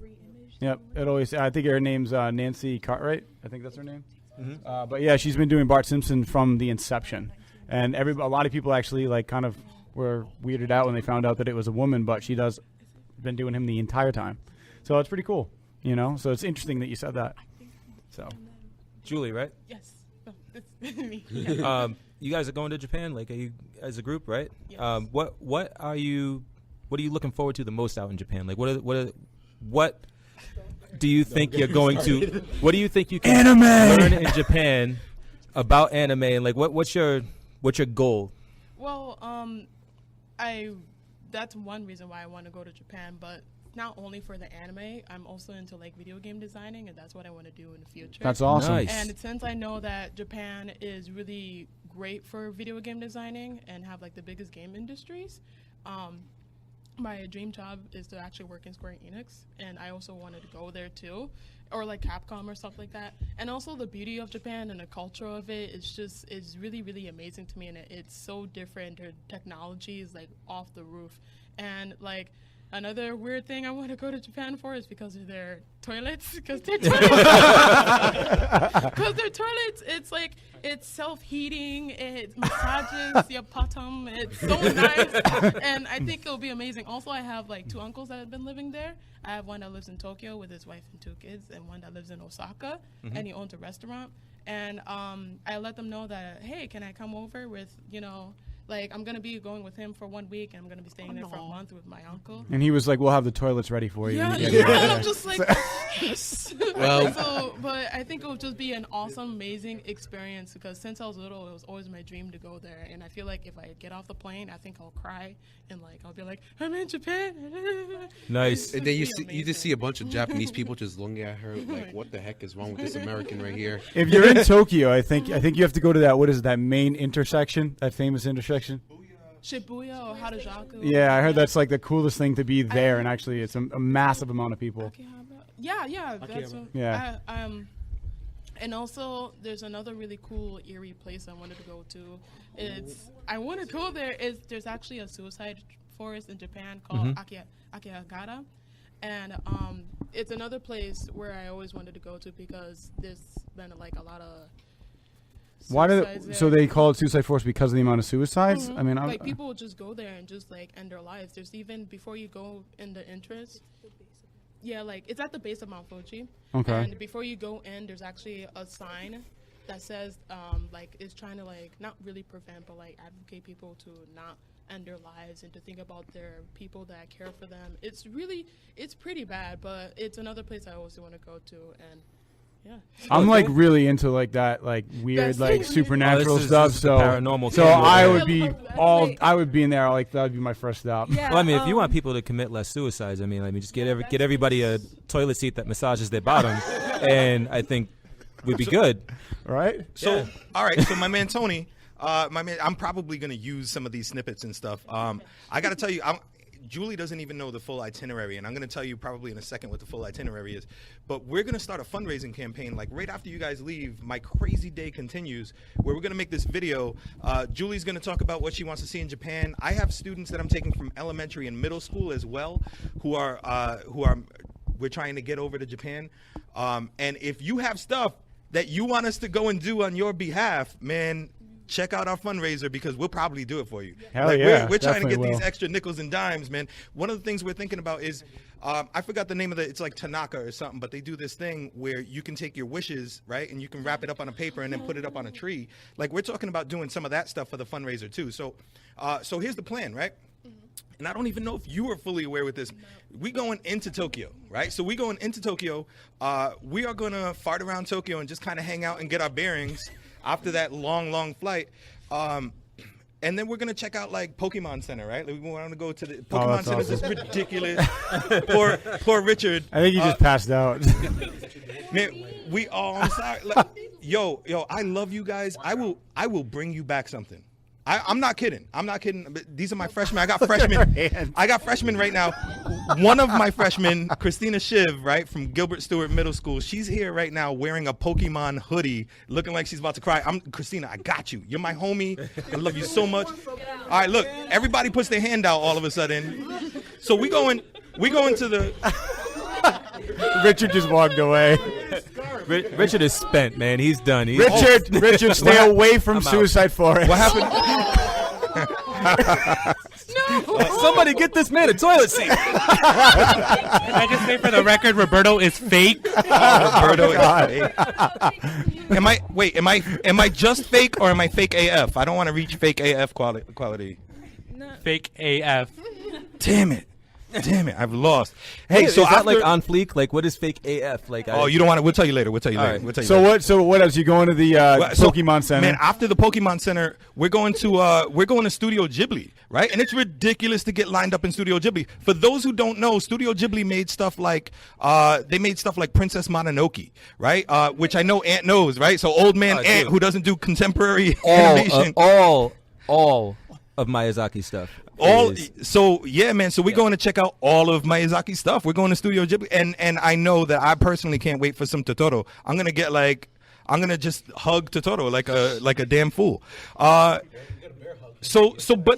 Yep. I think her name's Nancy Cartwright. I think that's her name. But yeah, she's been doing Bart Simpson from the inception, and a lot of people actually, like, kind of were weirded out when they found out that it was a woman, but she been doing him the entire time. So it's pretty cool, you know. So it's interesting that you said that. So, Julie, right? Yes. Oh, that's me. You guys are going to Japan, like, are you as a group, right? Yes. What are you looking forward to the most out in Japan? Like, what do you think you're going to? What do you think you can learn in Japan about anime, and, like, what's your goal? Well, that's one reason why I want to go to Japan, but not only for the anime, I'm also into, like, video game designing, and that's what I want to do in the future. That's awesome. Nice. And since I know that Japan is really great for video game designing and have, like, the biggest game industries, my dream job is to actually work in Square Enix, and I also wanted to go there too, or, like, Capcom or stuff like that. And also the beauty of Japan and the culture of it is really, really amazing to me, and it's so different. Their technology is, like, off the roof. And, like, another weird thing I want to go to Japan for is because of their toilets. Because their toilets, it's like, it's self-heating, it massages your bottom, it's so nice, and I think it'll be amazing. Also, I have, like, 2 uncles that have been living there. I have one that lives in Tokyo with his wife and 2 kids, and one that lives in Osaka, and he owns a restaurant. And I let them know that, hey, can I come over with, you know, like, I'm going to be going with him for 1 week, and I'm going to be staying there for a month with my uncle. And he was like, we'll have the toilets ready for you. Yeah, and I'm just like, yes. Well, but I think it would just be an awesome, amazing experience, because since I was little, it was always my dream to go there. And I feel like if I get off the plane, I think I'll cry, and, like, I'll be like, I'm in Japan. Nice. And then you just see a bunch of Japanese people just looking at her like, what the heck is wrong with this American right here? If you're in Tokyo, I think you have to go to that, what is it, that main intersection, that famous intersection? Shibuya or Harajuku. Yeah, I heard that's, like, the coolest thing to be there, and actually it's a massive amount of people. Yeah, that's what, yeah. And also, there's another really cool, eerie place I wanted to go to. I want to go there. There's actually a suicide forest in Japan called Akihagara. And it's another place where I always wanted to go to because there's been, like, a lot of Why do suicides so there. they call it Suicide Force because of the amount of suicides? I mean, Like people will just go there and just like end their lives. There's even before you go in the entrance. Yeah, like it's at the base of Mount Fuji. Okay. And before you go in, there's actually a sign that says like it's trying to like not really prevent but like advocate people to not end their lives and to think about their people that care for them. It's pretty bad, but it's another place I also want to go to. And yeah, I'm like really into like that like weird That's like so supernatural this is stuff. the So paranormal so thing. I Yeah. would be I would be in there. Like that would be my first stop. Yeah, Well, I mean, if you want people to commit less suicides, I mean, just get everybody a toilet seat that massages their bottom, and I think we'd be good. Right? So, all right. So my man Tony, I'm probably gonna use some of these snippets and stuff. I got to tell you, Julie doesn't even know the full itinerary, and I'm gonna tell you probably in a second what the full itinerary is. But we're gonna start a fundraising campaign like right after you guys leave. My crazy day continues, where we're gonna make this video. Julie's gonna talk about what she wants to see in Japan. I have students that I'm taking from elementary and middle school as well, who are we're trying to get over to Japan. And if you have stuff that you want us to go and do on your behalf, man, check out our fundraiser because we'll probably do it for you. Hell like yeah, we're trying to get definitely these will. extra nickels and dimes, man. One of the things we're thinking about is I forgot the name of it's like Tanaka or something, but they do this thing where you can take your wishes, right, and you can wrap it up on a paper and then put it up on a tree. Like we're talking about doing some of that stuff for the fundraiser too. So here's the plan, right? And I don't even know if you are fully aware with this. We going into Tokyo, right? So we going into Tokyo. We are going to fart around Tokyo and just kind of hang out and get our bearings after that long flight. And then we're going to check out like Pokemon Center, right? Like, we want to go to the Pokemon that's Center. awesome. This is ridiculous. poor Richard. I think you just passed out. Man, we all, I'm sorry. Like, yo, I love you guys. I will bring you back something. I'm not kidding. These are my freshmen. I got freshmen right now. One of my freshmen, Christina Shiv, right, from Gilbert Stewart Middle School, she's here right now wearing a Pokemon hoodie, looking like she's about to cry. Christina, I got you. You're my homie. I love you so much. All right, look, everybody puts their hand out all of a sudden. So we going to the... Richard just walked away. Richard is spent, man. He's done. Richard, stay away from Suicide Forest. What happened? No! Somebody get this man a toilet seat. Can I just say for the record, Roberto is fake? Roberto is fake. Am I just fake or am I fake AF? I don't want to reach fake AF quality. No. Fake AF. Damn it, I've lost. Hey, so is that after, like on fleek? Like, what is fake AF? Like, you don't want to? We'll tell you later. right. So what else? You going to the Pokemon Center? Man, after the Pokemon Center, we're going to Studio Ghibli, right? And it's ridiculous to get lined up in Studio Ghibli. For those who don't know, Studio Ghibli made stuff like Princess Mononoke, right? Which I know Ant knows, right? So old man Ant, who doesn't do contemporary animation, all of Miyazaki's stuff. So yeah, man. So we're going to check out all of Miyazaki's stuff. We're going to Studio Ghibli, and I know that I personally can't wait for some Totoro. I'm gonna just hug Totoro like a damn fool. But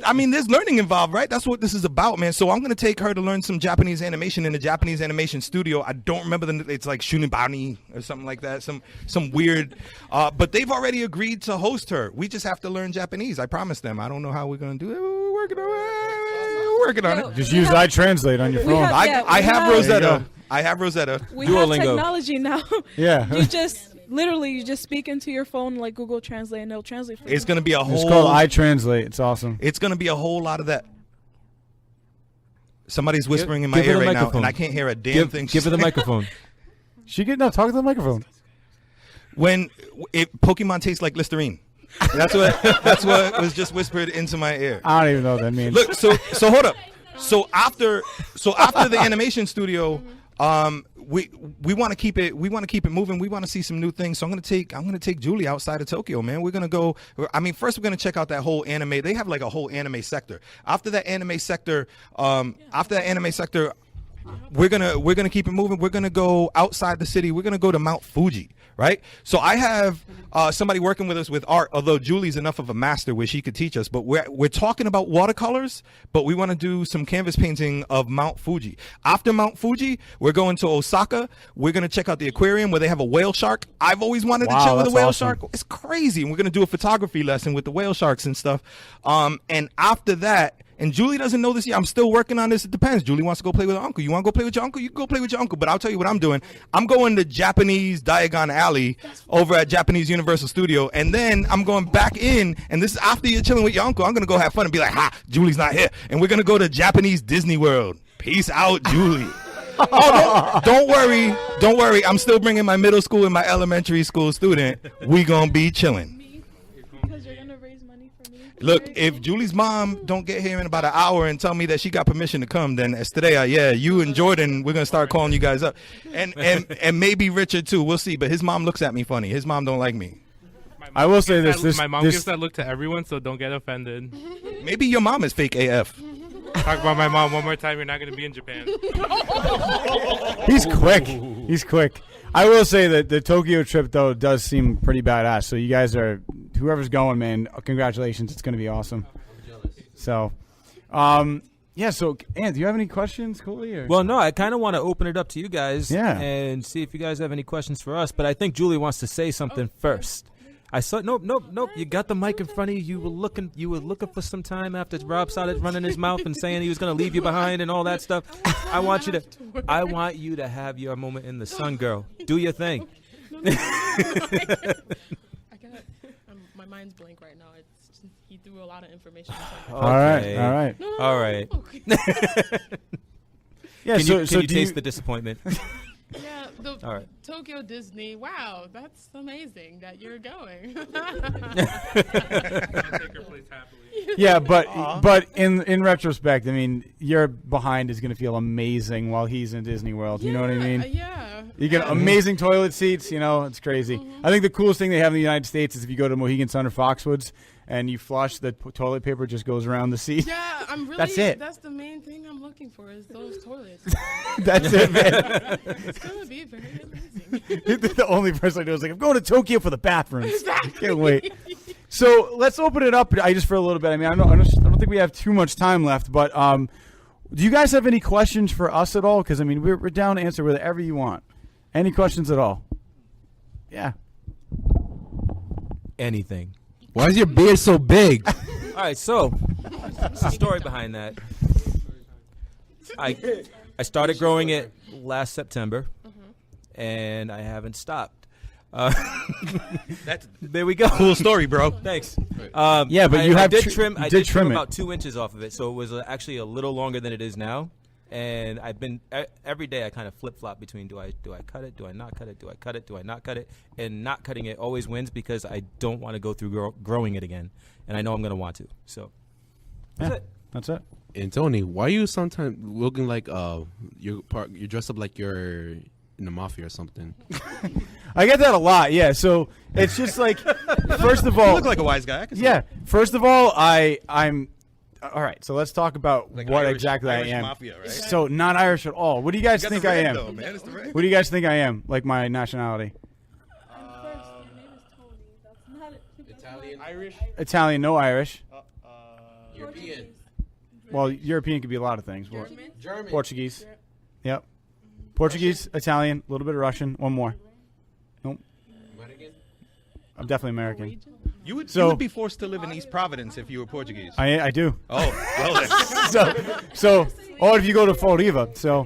I mean, there's learning involved, right? That's what this is about, man. So I'm gonna take her to learn some Japanese animation in a Japanese animation studio. I don't remember it's like Shunibani or something like that. Some weird. But they've already agreed to host her. We just have to learn Japanese. I promise them. I don't know how we're gonna do it. We're working on it. Just use iTranslate on your phone. I have Rosetta. I have Rosetta. We have technology now. Yeah. You just speak into your phone like Google Translate and it'll translate for you. It's going to be a whole... It's called iTranslate. It's awesome. It's going to be a whole lot of that. Somebody's whispering in my ear right now, and I can't hear a damn thing. Give her the microphone. Talk to the microphone. When Pokemon tastes like Listerine. That's what was just whispered into my ear. I don't even know what that means. Look, so hold up. So after the animation studio, we want to keep it moving. We want to see some new things. So I'm gonna take Julie outside of Tokyo, man. We're gonna go. I mean, first we're gonna check out that whole anime. They have like a whole anime sector. After that anime sector, we're gonna keep it moving. We're gonna go outside the city. We're gonna go to Mount Fuji, right? So I have somebody working with us with art. Although Julie's enough of a master where she could teach us, but we're talking about watercolors. But we want to do some canvas painting of Mount Fuji. After Mount Fuji, we're going to Osaka. We're gonna check out the aquarium where they have a whale shark. I've always wanted to chill with a whale shark. It's crazy. And we're gonna do a photography lesson with the whale sharks and stuff. And after that. And Julie doesn't know this yet. I'm still working on this. It depends. Julie wants to go play with her uncle. You want to go play with your uncle? You can go play with your uncle. But I'll tell you what I'm doing. I'm going to Japanese Diagon Alley over at Japanese Universal Studio. And then I'm going back in. And this is after you're chilling with your uncle. I'm going to go have fun and be like, ha, Julie's not here. And we're going to go to Japanese Disney World. Peace out, Julie. Oh, don't worry. Don't worry. I'm still bringing my middle school and my elementary school student. We going to be chilling. Look, if Julie's mom don't get here in about an hour and tell me that she got permission to come, then Estrella, yeah, you and Jordan, we're gonna start calling you guys up, and maybe Richard too. We'll see. But his mom looks at me funny. His mom don't like me. I will say this. My mom gives that look to everyone, so don't get offended. Maybe your mom is fake AF. Talk about my mom one more time. You're not gonna be in Japan. He's quick. He's quick. I will say that the Tokyo trip though does seem pretty badass. So you guys are. Whoever's going, man, congratulations. It's going to be awesome. So, yeah, so, Ann, do you have any questions, Cooley? Or? Well, no, I kind of want to open it up to you guys and see if you guys have any questions for us. But I think Julie wants to say something first. I saw nope. You got the mic in front of you. You were looking for some time after Rob started running his mouth and saying he was going to leave you behind and all that stuff. I want you to have your moment in the sun, girl. Do your thing. My mind's blank right now. He threw a lot of information. All right. All right. Okay. Yeah. Can you taste the disappointment? Yeah. All right. Tokyo Disney. Wow, that's amazing that you're going. Yeah, but in retrospect, I mean, your behind is going to feel amazing while he's in Disney World. You know what I mean? Yeah. You get amazing toilet seats. You know, it's crazy. I think the coolest thing they have in the United States is if you go to Mohegan Sun or Foxwoods and you flush, the toilet paper just goes around the seat. Yeah, I'm really. That's it. That's the main thing I'm looking for is those toilets. That's it, man. It's gonna be very amazing. The only person I know is like, I'm going to Tokyo for the bathrooms. Exactly. Can't wait. So let's open it up just for a little bit. I mean, I don't think we have too much time left, but do you guys have any questions for us at all? Because I mean, we're down to answer whatever you want. Any questions at all? Yeah. Anything. Why is your beard so big? All right, so there's a story behind that. I started growing it last September, and I haven't stopped. There we go. Cool story, bro. Thanks. Yeah, but I did trim it. about 2 inches off of it, so it was actually a little longer than it is now. And I've been every day I kind of flip flop between do I cut it, do I not cut it, do I cut it, do I not cut it, and not cutting it always wins because I don't want to go through growing it again, and I know I'm going to want to. So that's it. And Tony, why are you sometimes looking like you're dressed up like you're in the mafia or something? I get that a lot. Yeah, so it's just like first of all, you look like a wise guy. First of all, I'm. All right, so let's talk about like what Irish exactly I am. Mafia, right? So not Irish at all. What do you guys think I am? Though, man. It's the red. What do you guys think I am? Like my nationality? Italian, Italian, no Irish. European. Well, European could be a lot of things. German. Portuguese. Yep. Portuguese, Italian, a little bit of Russian. One more. Nope. American. I'm definitely American. You would be forced to live in East Providence if you were Portuguese. I do. Oh, well then. Or if you go to Fall Riva. So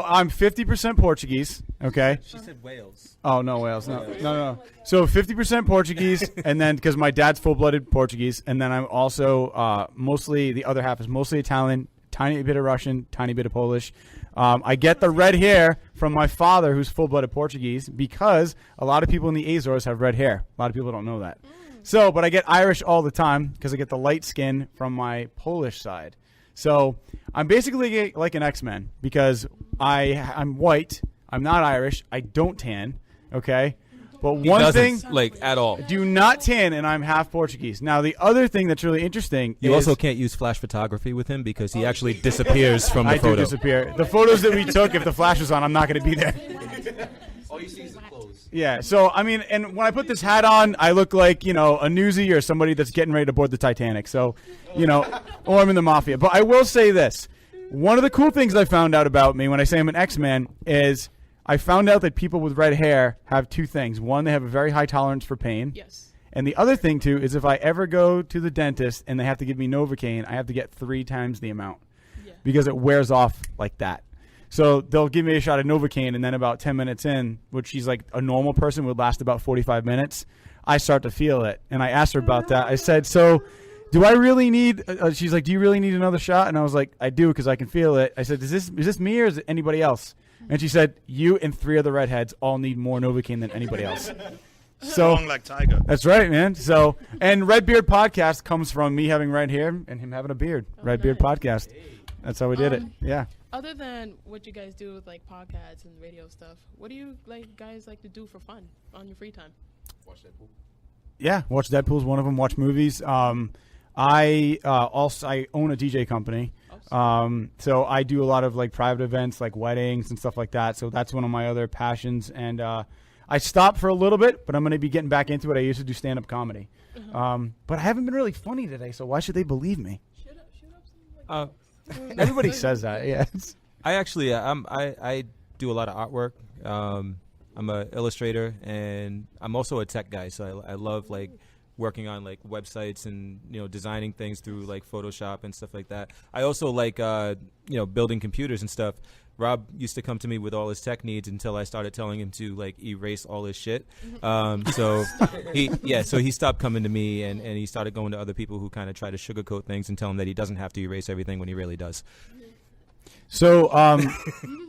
I'm 50% Portuguese. Okay. she said Wales. Oh no, Wales. No. So 50% Portuguese, and then because my dad's full-blooded Portuguese, and then I'm also mostly the other half is mostly Italian, tiny bit of Russian, tiny bit of Polish. I get the red hair from my father, who's full-blooded Portuguese, because a lot of people in the Azores have red hair. A lot of people don't know that. So, but I get Irish all the time because I get the light skin from my Polish side. So I'm basically like an X-Men because I'm white. I'm not Irish. I don't tan. Okay. But He one doesn't, thing, like, at all. do not tan, and I'm half Portuguese. Now, the other thing that's really interesting You is also can't use flash photography with him because he actually disappears from the I photo. do disappear. The photos that we took, if the flash was on, I'm not going to be there. All you see is the clothes. Yeah, so, I mean, and when I put this hat on, I look like, a newsie or somebody that's getting ready to board the Titanic. So, or I'm in the mafia. But I will say this. One of the cool things I found out about me when I say I'm an X-Man is I found out that people with red hair have two things. One, they have a very high tolerance for pain. Yes. And the other thing, too, is if I ever go to the dentist and they have to give me Novocaine, I have to get 3 times the amount because it wears off like that. So they'll give me a shot of Novocaine, and then about 10 minutes in, which is like a normal person would last about 45 minutes, I start to feel it. And I asked her about that. I said, so do I really need she's like, do you really need another shot? And I was like, I do because I can feel it. I said, is this me or is it anybody else? And she said, you and 3 other redheads all need more Novocaine than anybody else. So Strong like Tiger. That's right, man. So, and Redbeard podcast comes from me having red hair and him having a beard. Redbeard podcast. That's how we did it. Yeah. Other than what you guys do with like podcasts and radio stuff, what do you guys like to do for fun on your free time? Watch Deadpool. Yeah, watch Deadpool's one of them. Watch movies. I own a DJ company. So I do a lot of like private events, like weddings and stuff like that. So that's one of my other passions. And I stopped for a little bit, but I'm going to be getting back into it. I used to do stand-up comedy, but I haven't been really funny today. So why should they believe me? Everybody says that. Yeah. I actually, I do a lot of artwork. I'm an illustrator, and I'm also a tech guy. So I love like working on like websites and designing things through like Photoshop and stuff like that. I also like building computers and stuff. Rob used to come to me with all his tech needs until I started telling him to like erase all his shit. So he stopped coming to me and he started going to other people who kind of try to sugarcoat things and tell him that he doesn't have to erase everything when he really does. So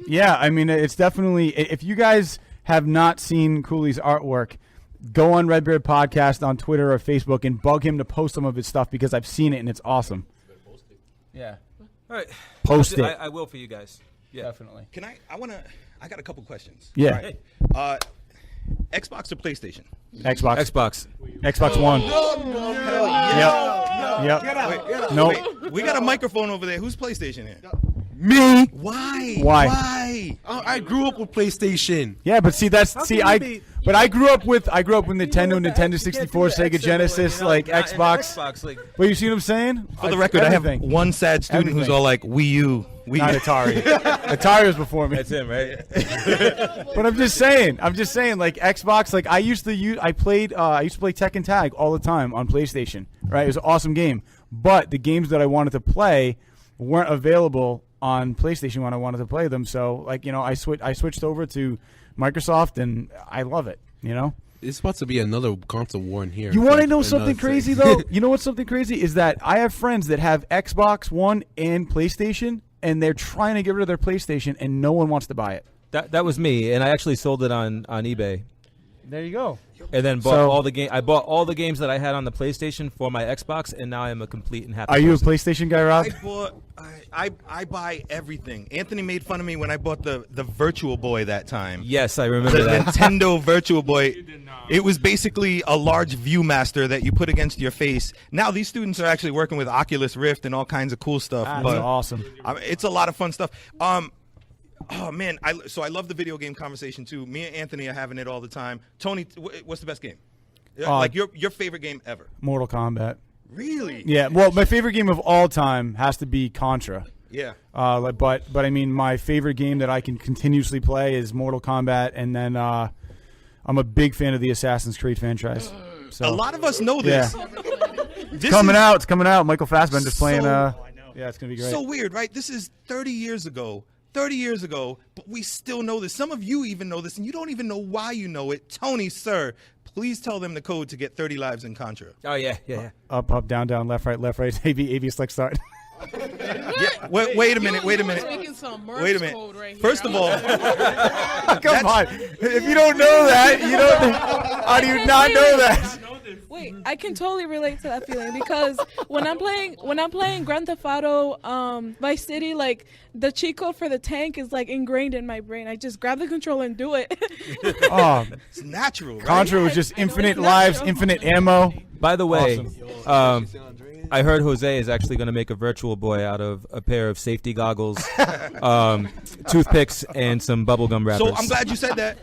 yeah, I mean it's definitely, if you guys have not seen Cooley's artwork, go on Redbeard Podcast on Twitter or Facebook and bug him to post some of his stuff because I've seen it and it's awesome. Yeah. All right. Post it. I will for you guys. Yeah, definitely. Can I got a couple questions. Yeah. Right. Xbox or PlayStation? Xbox. Xbox One. Yep. Nope. We got a microphone over there. Who's PlayStation here? Me. Why? I grew up with PlayStation. Yeah, but see I grew up with Nintendo 64, Sega Genesis, like Xbox. But you see what I'm saying? For the record, everything. I have one sad student who's all like Wii U. Not Atari. Atari was before me. That's him, right? But I'm just saying, like Xbox, like I used to play Tekken Tag all the time on PlayStation. Right, it was an awesome game. But the games that I wanted to play weren't available on PlayStation when I wanted to play them. So like I switched over to Microsoft and I love it. It's about to be another console war in here. You want to know something crazy though? You know what's something crazy is that I have friends that have Xbox One and PlayStation, and they're trying to get rid of their PlayStation, and no one wants to buy it. That was me, and I actually sold it on eBay. There you go. And then bought I bought all the games that I had on the PlayStation for my Xbox, and now I am a complete and happy. Are you a person. PlayStation guy, Rob? I buy everything. Anthony made fun of me when I bought the Virtual Boy that time. Yes, I remember the that. Nintendo Virtual Boy. It was basically a large ViewMaster that you put against your face. Now these students are actually working with Oculus Rift and all kinds of cool stuff. That's awesome. It's a lot of fun stuff. Oh man, I love the video game conversation too. Me and Anthony are having it all the time. Tony, what's the best game? Like your favorite game ever? Mortal Kombat. Really? Yeah. Well, my favorite game of all time has to be Contra. Yeah. But I mean, my favorite game that I can continuously play is Mortal Kombat, and then I'm a big fan of the Assassin's Creed franchise. So a lot of us know this. Yeah. It's coming out. Michael Fassbender's playing. Yeah, it's gonna be great. So weird, right? This is 30 years ago. 30 years ago, but we still know this. Some of you even know this, and you don't even know why you know it. Tony, sir, please tell them the code to get 30 lives in Contra. Oh, yeah. Up, down, left, right. A/B select start. Yeah, wait a minute. Wait a minute. First of all, come on. If you don't know that, how do you not know that? totally relate to that feeling because when I'm playing Grand Theft Auto Vice City, like the cheat code for the tank is like ingrained in my brain. I just grab the controller and do it. Oh, it's natural. Right? Contra was just infinite lives, infinite ammo. By the way, awesome. I heard Jose is actually going to make a Virtual Boy out of a pair of safety goggles, toothpicks, and some bubblegum wrappers. So I'm glad you said that.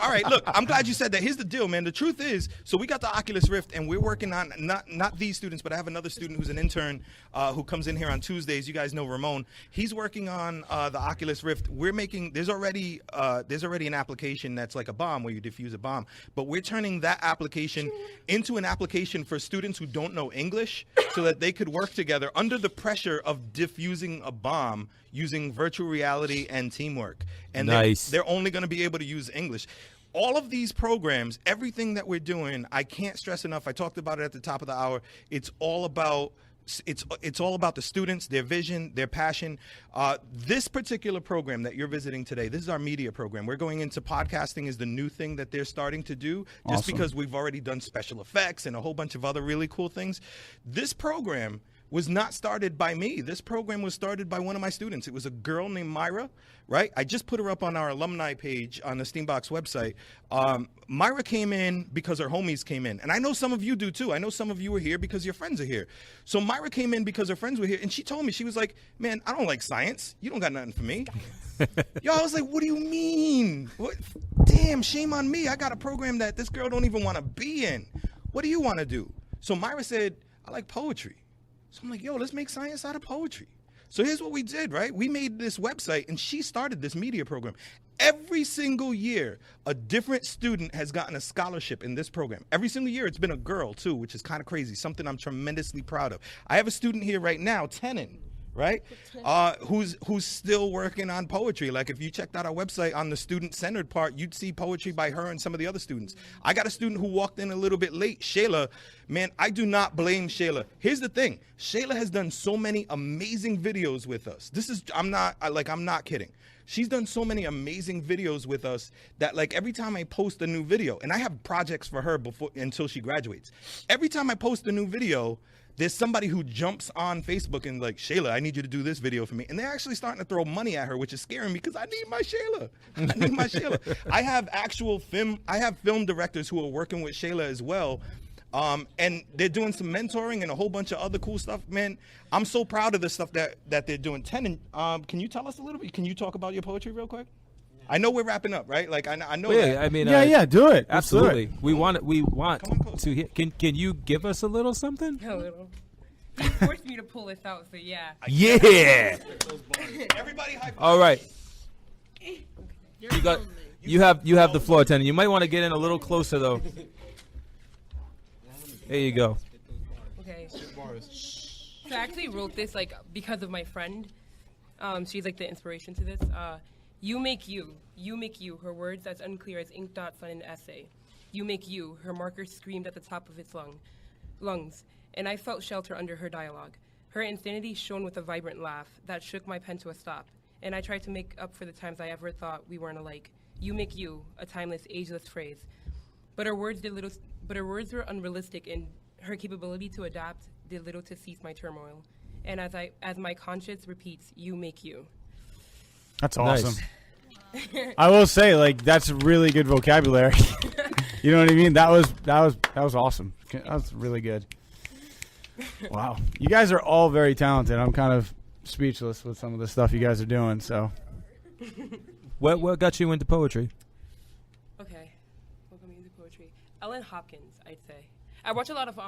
All right, look, I'm glad you said that. Here's the deal, man. The truth is, so we got the Oculus Rift, and we're working on not these students, but I have another student who's an intern who comes in here on Tuesdays. You guys know Ramon. He's working on the Oculus Rift. There's already an application that's like a bomb where you defuse a bomb, but we're turning that application into an application for students who don't know English, so that they could work together under the pressure of diffusing a bomb using virtual reality and teamwork. And nice. They're only going to be able to use English. All of these programs, everything that we're doing, I can't stress enough. I talked about it at the top of the hour. It's all about the students, their vision, their passion. This particular program that you're visiting today, this is our media program. We're going into podcasting is the new thing that they're starting to do, just Awesome. because we've already done special effects and a whole bunch of other really cool things. This program was not started by me. This program was started by one of my students. It was a girl named Myra, right? I just put her up on our alumni page on the Steambox website. Myra came in because her homies came in. And I know some of you do too. I know some of you are here because your friends are here. So Myra came in because her friends were here. And she told me, she was like, man, I don't like science. You don't got nothing for me. Yo, I was like, what do you mean? What? Damn, shame on me. I got a program that this girl don't even want to be in. What do you want to do? So Myra said, I like poetry. So I'm like, yo, let's make science out of poetry. So here's what we did, right? We made this website, and she started this media program. Every single year, a different student has gotten a scholarship in this program. Every single year, it's been a girl, too, which is kind of crazy, something I'm tremendously proud of. I have a student here right now, Tenon, right, who's still working on poetry. Like, if you checked out our website on the student-centered part, you'd see poetry by her and some of the other students. I got a student who walked in a little bit late, Shayla. Man, I do not blame Shayla. Here's the thing. Shayla has done so many amazing videos with us. I'm not kidding. She's done so many amazing videos with us that, like, every time I post a new video, and I have projects for her until she graduates. Every time I post a new video, there's somebody who jumps on Facebook and like, Shayla, I need you to do this video for me. And they're actually starting to throw money at her, which is scaring me because I need my Shayla. I need my Shayla. I have film directors who are working with Shayla as well. And they're doing some mentoring and a whole bunch of other cool stuff. Man, I'm so proud of the stuff that they're doing. Tenon, can you tell us a little bit? Can you talk about your poetry real quick? I know we're wrapping up, right? Like I know. Yeah, that. I mean, yeah, do it. Absolutely. Do it. We want to hear. Can you give us a little something? A little. He forced me to pull this out, so yeah. Yeah. Everybody high five. All right. You have the floor, Tenon. You might want to get in a little closer though. There you go. Okay. So I actually wrote this like because of my friend. She's like the inspiration to this. You make you. You make you. Her words as unclear as ink dots on an essay. You make you. Her marker screamed at the top of its lungs. And I felt shelter under her dialogue. Her insanity shone with a vibrant laugh that shook my pen to a stop. And I tried to make up for the times I ever thought we weren't alike. You make you, a timeless, ageless phrase. But her words were unrealistic, and her capability to adapt did little to cease my turmoil. And as my conscience repeats, you make you. That's awesome. Nice. I will say, like, that's really good vocabulary. You know what I mean? That was awesome. That was really good. Wow. You guys are all very talented. I'm kind of speechless with some of the stuff you guys are doing. So, what got you into poetry? Okay, what got me into poetry? Ellen Hopkins, I'd say. I watch a lot of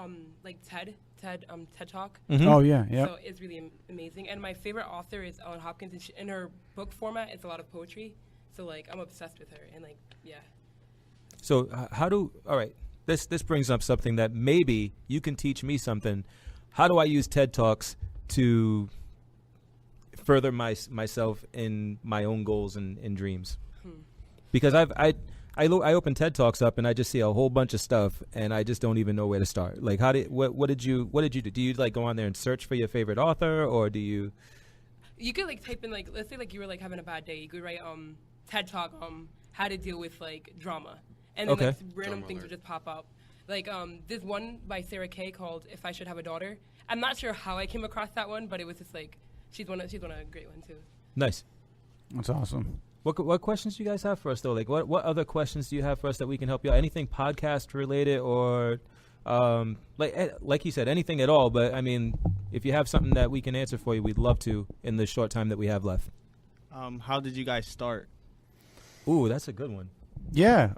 like TED Talk. Mm-hmm. Oh yeah. So it's really amazing. And my favorite author is Ellen Hopkins, and in her book format, it's a lot of poetry. So like I'm obsessed with her, and like yeah. So all right. This brings up something that maybe you can teach me something. How do I use TED Talks to further myself in my own goals and dreams? Because I open TED Talks up and I just see a whole bunch of stuff and I just don't even know where to start. Like what did you do? Do you like go on there and search for your favorite author, or do you? You could like type in like, let's say like you were like having a bad day. You could write TED Talk how to deal with like drama. And then like, random things would just pop up. Like there's one by Sarah Kay called "If I Should Have a Daughter." I'm not sure how I came across that one, but it was just like she's one of a great one too. Nice. That's awesome. What questions do you guys have for us though? Like what other questions do you have for us that we can help you out? Anything podcast related or like you said, anything at all? But I mean, if you have something that we can answer for you, we'd love to in the short time that we have left. How did you guys start? Ooh, that's a good one. Yeah.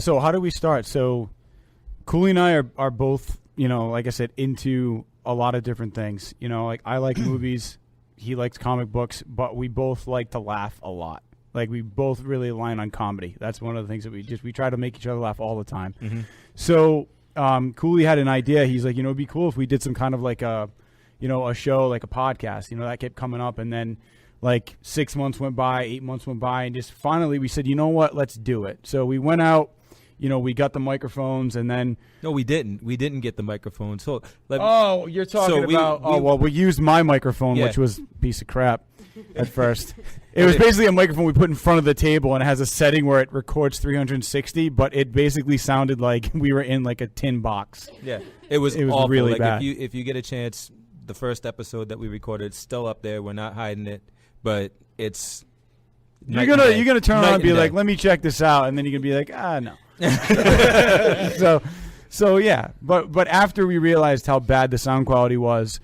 So how do we start? So Cooley and I are both, like I said, into a lot of different things. Like I like movies. He likes comic books, but we both like to laugh a lot. Like we both really align on comedy. That's one of the things that we try to make each other laugh all the time. Mm-hmm. So Cooley had an idea. He's like, it'd be cool if we did some kind of like a show, like a podcast. That kept coming up, and then like 6 months went by, 8 months went by, and just finally we said, you know what, let's do it. So we went out. We got the microphones, and then no, we didn't. We didn't get the microphones. So you're talking about. We used my microphone, which was a piece of crap at first. It was basically a microphone we put in front of the table, and it has a setting where it records 360, but it basically sounded like we were in like a tin box. Yeah, it was awful. Really bad. If you get a chance, the first episode that we recorded, it's still up there. We're not hiding it, but it's. You're gonna turn around and be like, let me check this out, and then you're gonna be like, no. so yeah, but after we realized how bad the sound quality was,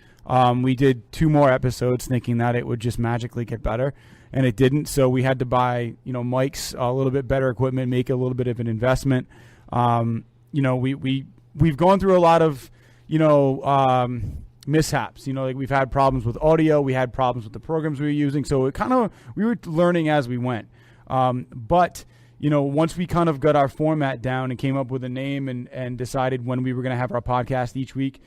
we did 2 more episodes thinking that it would just magically get better, and it didn't. So we had to buy mics, a little bit better equipment, make a little bit of an investment. We've gone through a lot of mishaps. Like we've had problems with audio, we had problems with the programs we were using, so we were learning as we went. But once we kind of got our format down and came up with a name and decided when we were going to have our podcast each week,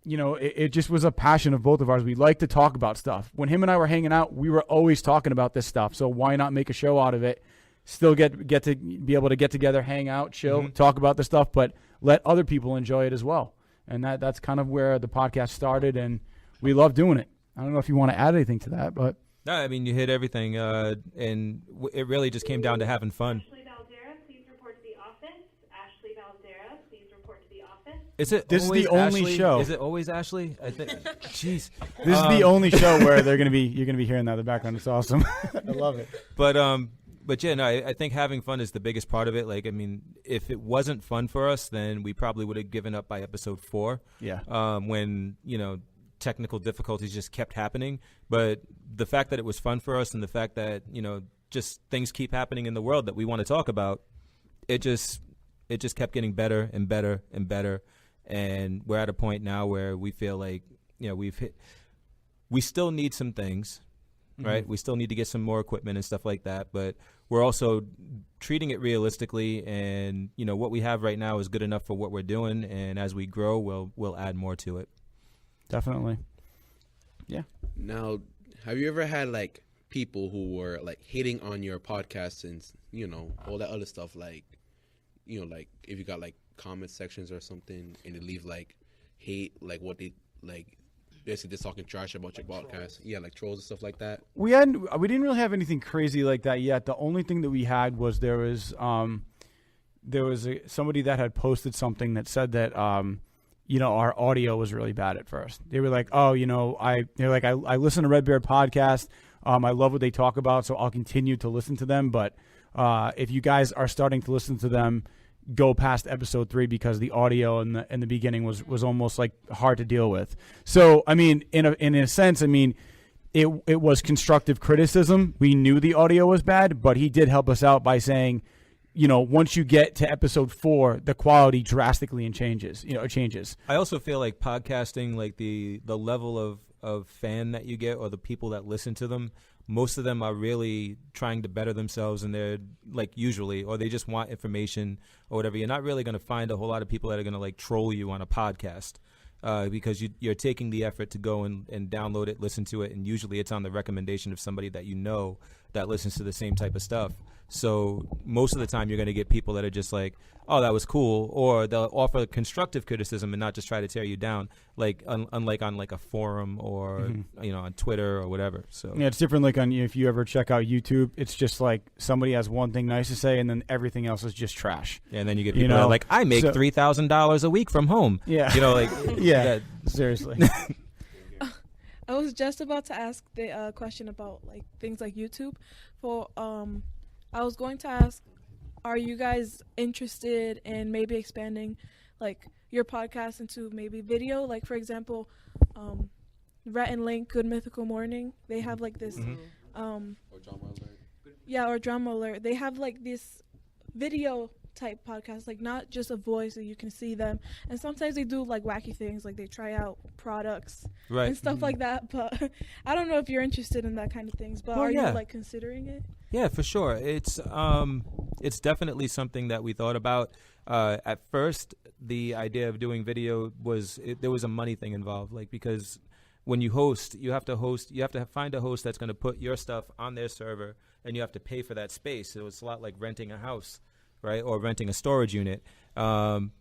it just was a passion of both of ours. We like to talk about stuff. When him and I were hanging out, we were always talking about this stuff. So why not make a show out of it? Still get to be able to get together, hang out, chill, talk about the stuff, but let other people enjoy it as well. And that's kind of where the podcast started, and we love doing it. I don't know if you want to add anything to that, but. No, I mean, you hit everything, and it really just came down to having fun. Ashley Valdera, please report to the office. Ashley Valdera, please report to the office. This is the only Ashley? show. Is it always Ashley? I think. Jeez. This is the only show where you're gonna be hearing that in the background. It's awesome. I love it. But yeah, no, I think having fun is the biggest part of it. Like, I mean, if it wasn't fun for us, then we probably would have given up by episode 4. Yeah. When technical difficulties just kept happening. But the fact that it was fun for us, and the fact that just things keep happening in the world that we want to talk about, it just kept getting better and better and better. And we're at a point now where we feel like we still need some things, right? Mm-hmm. We still need to get some more equipment and stuff like that, but we're also treating it realistically, and what we have right now is good enough for what we're doing, and as we grow, we'll add more to it. Definitely. Yeah. Now, have you ever had like people who were like hating on your podcast and all that other stuff, like like if you got like comment sections or something and they leave like hate, like what they like basically just talking trash about your podcast, like trolls and stuff like that? We didn't really have anything crazy like that yet. The only thing that we had was there was somebody that had posted something that said that our audio was really bad at first. They were like, I listen to Redbeard podcast. I love what they talk about, so I'll continue to listen to them. But if you guys are starting to listen to them, go past episode 3 because the audio in the beginning was almost like hard to deal with. So I mean, in a sense, I mean, it was constructive criticism. We knew the audio was bad, but he did help us out by saying, once you get to episode 4, the quality drastically changes. It changes. I also feel like podcasting, like the level of fan that you get, or the people that listen to them, most of them are really trying to better themselves, and they're like usually, or they just want information or whatever. You're not really going to find a whole lot of people that are going to like troll you on a podcast, because you're taking the effort to go and download it, listen to it, and usually it's on the recommendation of somebody that that listens to the same type of stuff. So most of the time you're going to get people that are just like, oh, that was cool, or they'll offer constructive criticism and not just try to tear you down, like unlike on like a forum or on Twitter or whatever. So yeah, it's different. Like if you ever check out YouTube, it's just like somebody has one thing nice to say, and then everything else is just trash. Yeah, and then you get people that are like, I make $3,000 a week from home. Yeah, yeah, seriously. I was just about to ask the question about like things like YouTube. I was going to ask, are you guys interested in maybe expanding like your podcast into maybe video? Like for example, Rhett and Link, Good Mythical Morning, they have like this or Drama Alert. Yeah, or Drama Alert. They have like this video type podcast, like not just a voice that you can see them, and sometimes they do like wacky things, like they try out products and stuff like that. But I don't know if you're interested in that kind of things, but are you like considering it? Yeah, for sure. It's definitely something that we thought about. At first, the idea of doing video there was a money thing involved, like because when you host, you have to find a host that's going to put your stuff on their server, and you have to pay for that space. So it's a lot like renting a house, right, or renting a storage unit. But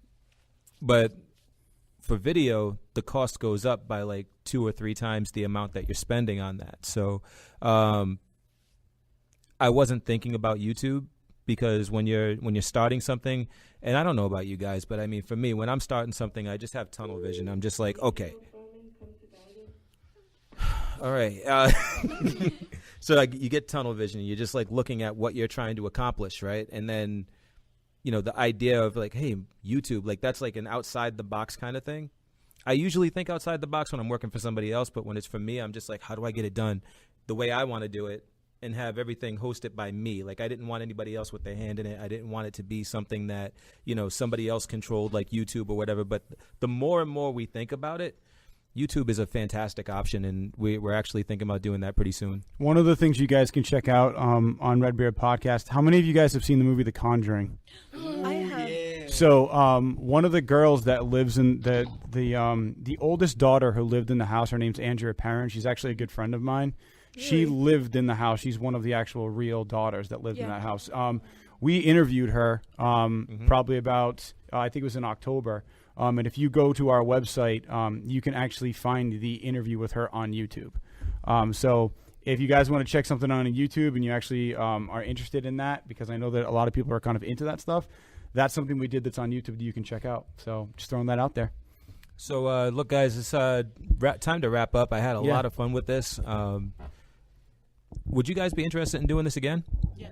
for video, the cost goes up by like 2 or 3 times the amount that you're spending on that. So I wasn't thinking about YouTube, because when you're starting something, and I don't know about you guys, but I mean, for me, when I'm starting something, I just have tunnel vision. I'm just like, okay, all right. So like you get tunnel vision. You're just like looking at what you're trying to accomplish, right? And then, the idea of like, hey, YouTube, like that's like an outside the box kind of thing. I usually think outside the box when I'm working for somebody else, but when it's for me, I'm just like, how do I get it done the way I want to do it and have everything hosted by me? Like I didn't want anybody else with their hand in it. I didn't want it to be something that, somebody else controlled, like YouTube or whatever. But the more and more we think about it, YouTube is a fantastic option, and we're actually thinking about doing that pretty soon. One of the things you guys can check out on Redbeard Podcast, how many of you guys have seen the movie The Conjuring? I have. Yeah. So one of the girls that lives in the oldest daughter who lived in the house, her name's Andrea Perrin. She's actually a good friend of mine. Really? She lived in the house. She's one of the actual real daughters that lived in that house. We interviewed her probably about, I think it was in October. And if you go to our website, you can actually find the interview with her on YouTube. So if you guys want to check something on YouTube and you actually are interested in that, because I know that a lot of people are kind of into that stuff, that's something we did that's on YouTube that you can check out. So just throwing that out there. So look, guys, it's time to wrap up. I had a lot of fun with this. Would you guys be interested in doing this again? Yeah,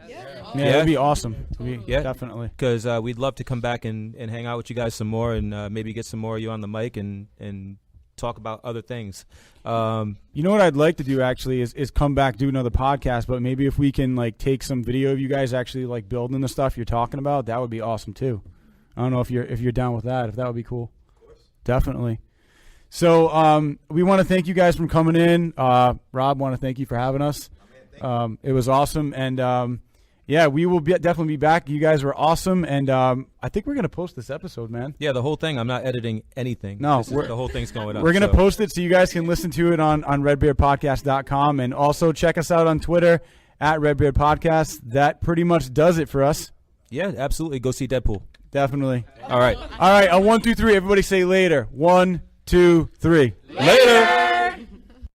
that'd be awesome. Definitely. Because we'd love to come back and hang out with you guys some more, and maybe get some more of you on the mic and talk about other things. You know what I'd like to do actually is come back, do another podcast, but maybe if we can like take some video of you guys actually like building the stuff you're talking about, that would be awesome too. I don't know if you're down with that, if that would be cool. Of course. Definitely. So we want to thank you guys for coming in. Rob, want to thank you for having us. It was awesome, and we will definitely be back. You guys were awesome, and I think we're going to post this episode, man. Yeah, the whole thing. I'm not editing anything. No, the whole thing's going up. We're going to post it so you guys can listen to it on redbeardpodcast.com, and also check us out on Twitter at Redbeard Podcast. That pretty much does it for us. Yeah, absolutely. Go see Deadpool. Definitely. All right. On 1, 2, 3. Everybody say later. 1, 2, 3. Later.